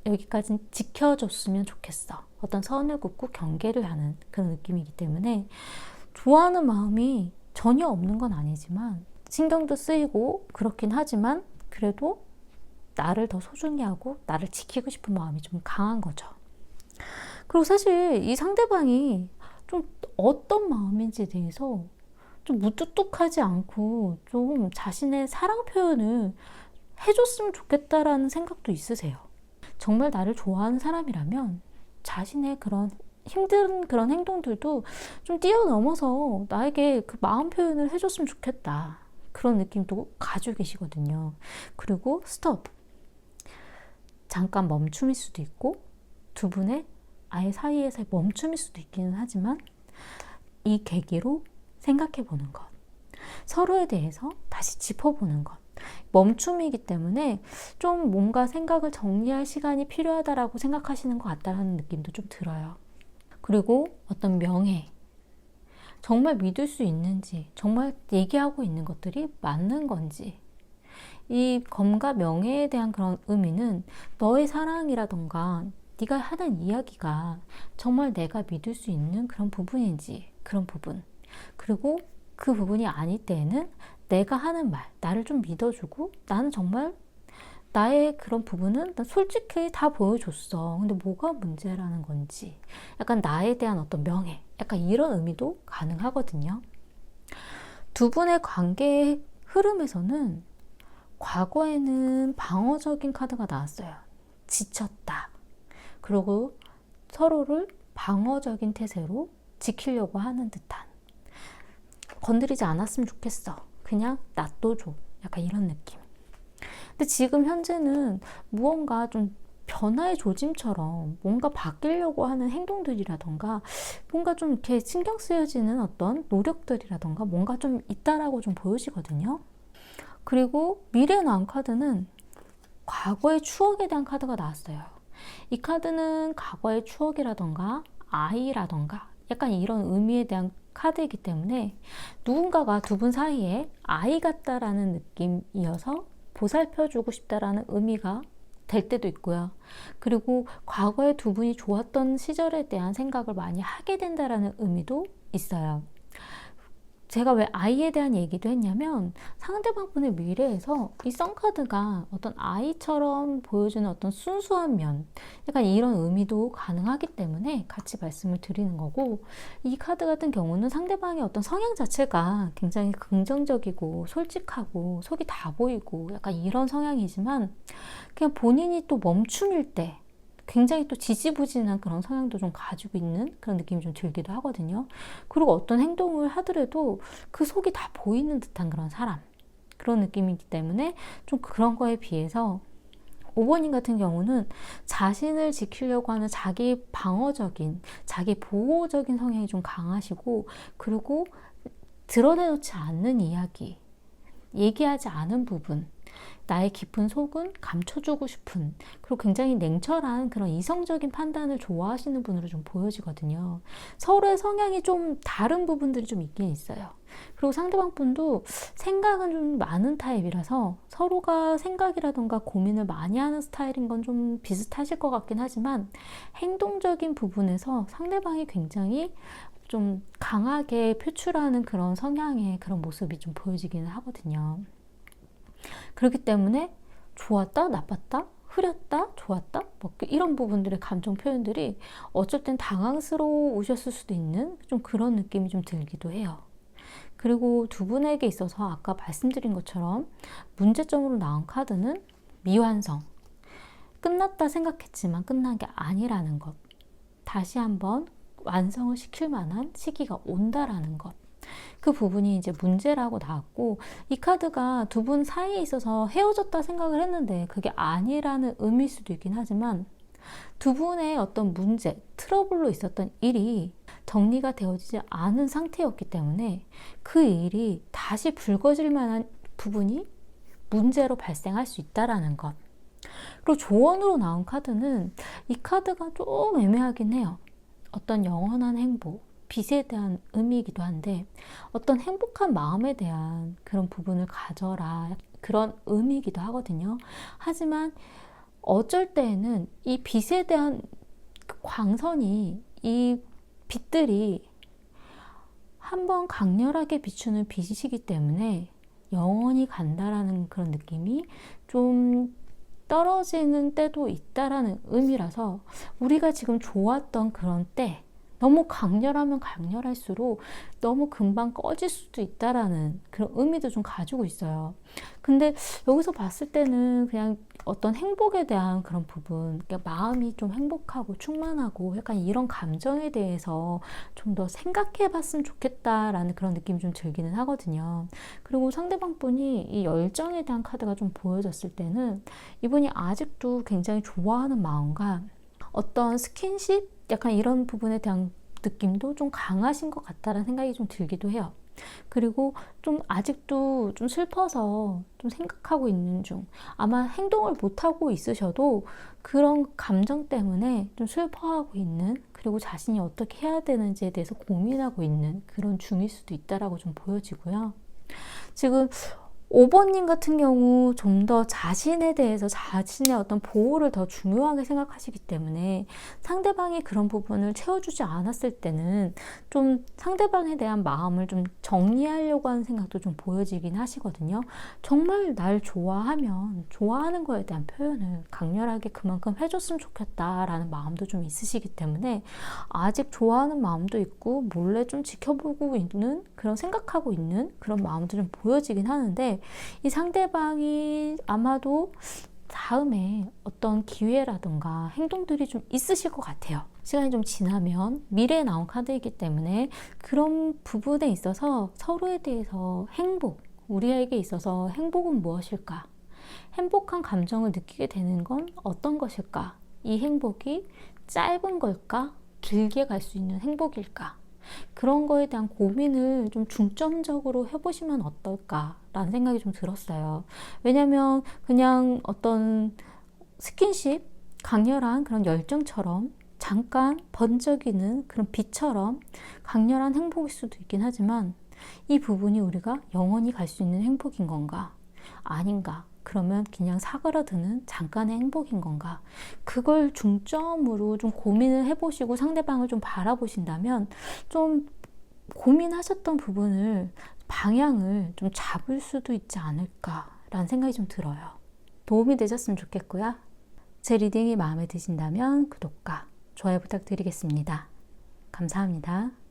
A: 여기까지 지켜줬으면 좋겠어. 어떤 선을 긋고 경계를 하는 그런 느낌이기 때문에, 좋아하는 마음이 전혀 없는 건 아니지만, 신경도 쓰이고 그렇긴 하지만, 그래도 나를 더 소중히 하고 나를 지키고 싶은 마음이 좀 강한 거죠. 그리고 사실 이 상대방이 좀 어떤 마음인지에 대해서 좀 무뚝뚝하지 않고 좀 자신의 사랑 표현을 해줬으면 좋겠다라는 생각도 있으세요. 정말 나를 좋아하는 사람이라면 자신의 그런 힘든 그런 행동들도 좀 뛰어넘어서 나에게 그 마음 표현을 해줬으면 좋겠다. 그런 느낌도 가지고 계시거든요. 그리고 스톱. 잠깐 멈춤일 수도 있고, 두 분의 아예 사이에서의 멈춤일 수도 있기는 하지만, 이 계기로 생각해 보는 것, 서로에 대해서 다시 짚어보는 것, 멈춤이기 때문에 좀 뭔가 생각을 정리할 시간이 필요하다라고 생각하시는 것 같다는 느낌도 좀 들어요. 그리고 어떤 명예, 정말 믿을 수 있는지, 정말 얘기하고 있는 것들이 맞는 건지, 이 검과 명예에 대한 그런 의미는 너의 사랑이라던가 네가 하는 이야기가 정말 내가 믿을 수 있는 그런 부분인지, 그런 부분. 그리고 그 부분이 아닐 때에는 내가 하는 말, 나를 좀 믿어주고 나는 정말 나의 그런 부분은 나 솔직히 다 보여줬어. 근데 뭐가 문제라는 건지. 약간 나에 대한 어떤 명예, 약간 이런 의미도 가능하거든요. 두 분의 관계의 흐름에서는 과거에는 방어적인 카드가 나왔어요. 지쳤다. 그리고 서로를 방어적인 태세로 지키려고 하는 듯한. 건드리지 않았으면 좋겠어. 그냥 놔둬줘. 약간 이런 느낌. 근데 지금 현재는 무언가 좀 변화의 조짐처럼 뭔가 바뀌려고 하는 행동들이라던가 뭔가 좀 이렇게 신경 쓰여지는 어떤 노력들이라던가 뭔가 좀 있다라고 좀 보여지거든요. 그리고 미래에 나온 카드는 과거의 추억에 대한 카드가 나왔어요. 이 카드는 과거의 추억이라던가 아이라던가 약간 이런 의미에 대한 카드이기 때문에 누군가가 두 분 사이에 아이 같다라는 느낌이어서 보살펴주고 싶다라는 의미가 될 때도 있고요. 그리고 과거에 두 분이 좋았던 시절에 대한 생각을 많이 하게 된다라는 의미도 있어요. 제가 왜 아이에 대한 얘기도 했냐면 상대방분의 미래에서 이 썬카드가 어떤 아이처럼 보여주는 어떤 순수한 면, 약간 이런 의미도 가능하기 때문에 같이 말씀을 드리는 거고, 이 카드 같은 경우는 상대방의 어떤 성향 자체가 굉장히 긍정적이고 솔직하고 속이 다 보이고 약간 이런 성향이지만 그냥 본인이 또 멈춤일 때 굉장히 또 지지부진한 그런 성향도 좀 가지고 있는 그런 느낌이 좀 들기도 하거든요. 그리고 어떤 행동을 하더라도 그 속이 다 보이는 듯한 그런 사람, 그런 느낌이기 때문에 좀 그런 거에 비해서 5번님 같은 경우는 자신을 지키려고 하는 자기 방어적인, 자기 보호적인 성향이 좀 강하시고, 그리고 드러내놓지 않는 이야기, 얘기하지 않은 부분, 나의 깊은 속은 감춰주고 싶은, 그리고 굉장히 냉철한 그런 이성적인 판단을 좋아하시는 분으로 좀 보여지거든요. 서로의 성향이 좀 다른 부분들이 좀 있긴 있어요. 그리고 상대방 분도 생각은 좀 많은 타입이라서 서로가 생각이라던가 고민을 많이 하는 스타일인 건 좀 비슷하실 것 같긴 하지만 행동적인 부분에서 상대방이 굉장히 좀 강하게 표출하는 그런 성향의 그런 모습이 좀 보여지기는 하거든요. 그렇기 때문에 좋았다, 나빴다, 흐렸다, 좋았다, 뭐 이런 부분들의 감정 표현들이 어쩔 땐 당황스러우셨을 수도 있는 좀 그런 느낌이 좀 들기도 해요. 그리고 두 분에게 있어서 아까 말씀드린 것처럼 문제점으로 나온 카드는 미완성. 끝났다 생각했지만 끝난 게 아니라는 것. 다시 한번 완성을 시킬 만한 시기가 온다라는 것. 그 부분이 이제 문제라고 나왔고, 이 카드가 두 분 사이에 있어서 헤어졌다 생각을 했는데 그게 아니라는 의미일 수도 있긴 하지만 두 분의 어떤 문제, 트러블로 있었던 일이 정리가 되어지지 않은 상태였기 때문에 그 일이 다시 불거질 만한 부분이 문제로 발생할 수 있다라는 것. 그리고 조언으로 나온 카드는 이 카드가 좀 애매하긴 해요. 어떤 영원한 행복, 빛에 대한 의미이기도 한데 어떤 행복한 마음에 대한 그런 부분을 가져라, 그런 의미이기도 하거든요. 하지만 어쩔 때에는 이 빛에 대한 광선이, 이 빛들이 한번 강렬하게 비추는 빛이기 때문에 영원히 간다라는 그런 느낌이 좀 떨어지는 때도 있다라는 의미라서 우리가 지금 좋았던 그런 때 너무 강렬하면 강렬할수록 너무 금방 꺼질 수도 있다라는 그런 의미도 좀 가지고 있어요. 근데 여기서 봤을 때는 그냥 어떤 행복에 대한 그런 부분, 그러니까 마음이 좀 행복하고 충만하고 약간 이런 감정에 대해서 좀 더 생각해 봤으면 좋겠다라는 그런 느낌이 좀 들기는 하거든요. 그리고 상대방 분이 이 열정에 대한 카드가 좀 보여졌을 때는 이분이 아직도 굉장히 좋아하는 마음과 어떤 스킨십? 약간 이런 부분에 대한 느낌도 좀 강하신 것 같다라는 생각이 좀 들기도 해요. 그리고 좀 아직도 좀 슬퍼서 좀 생각하고 있는 중, 아마 행동을 못하고 있으셔도 그런 감정 때문에 좀 슬퍼하고 있는, 그리고 자신이 어떻게 해야 되는지에 대해서 고민하고 있는 그런 중일 수도 있다라고 좀 보여지고요. 지금 5번님 같은 경우 좀 더 자신에 대해서 자신의 어떤 보호를 더 중요하게 생각하시기 때문에 상대방이 그런 부분을 채워주지 않았을 때는 좀 상대방에 대한 마음을 좀 정리하려고 하는 생각도 좀 보여지긴 하시거든요. 정말 날 좋아하면 좋아하는 거에 대한 표현을 강렬하게 그만큼 해줬으면 좋겠다라는 마음도 좀 있으시기 때문에 아직 좋아하는 마음도 있고 몰래 좀 지켜보고 있는 그런 생각하고 있는 그런 마음도 좀 보여지긴 하는데 이 상대방이 아마도 다음에 어떤 기회라든가 행동들이 좀 있으실 것 같아요. 시간이 좀 지나면 미래에 나온 카드이기 때문에 그런 부분에 있어서 서로에 대해서 행복, 우리에게 있어서 행복은 무엇일까? 행복한 감정을 느끼게 되는 건 어떤 것일까? 이 행복이 짧은 걸까? 길게 갈 수 있는 행복일까? 그런 거에 대한 고민을 좀 중점적으로 해보시면 어떨까라는 생각이 좀 들었어요. 왜냐면 그냥 어떤 스킨십, 강렬한 그런 열정처럼 잠깐 번쩍이는 그런 빛처럼 강렬한 행복일 수도 있긴 하지만 이 부분이 우리가 영원히 갈 수 있는 행복인 건가? 아닌가? 그러면 그냥 사그라드는 잠깐의 행복인 건가? 그걸 중점으로 좀 고민을 해보시고 상대방을 좀 바라보신다면 좀 고민하셨던 부분을 방향을 좀 잡을 수도 있지 않을까라는 생각이 좀 들어요. 도움이 되셨으면 좋겠고요. 제 리딩이 마음에 드신다면 구독과 좋아요 부탁드리겠습니다. 감사합니다.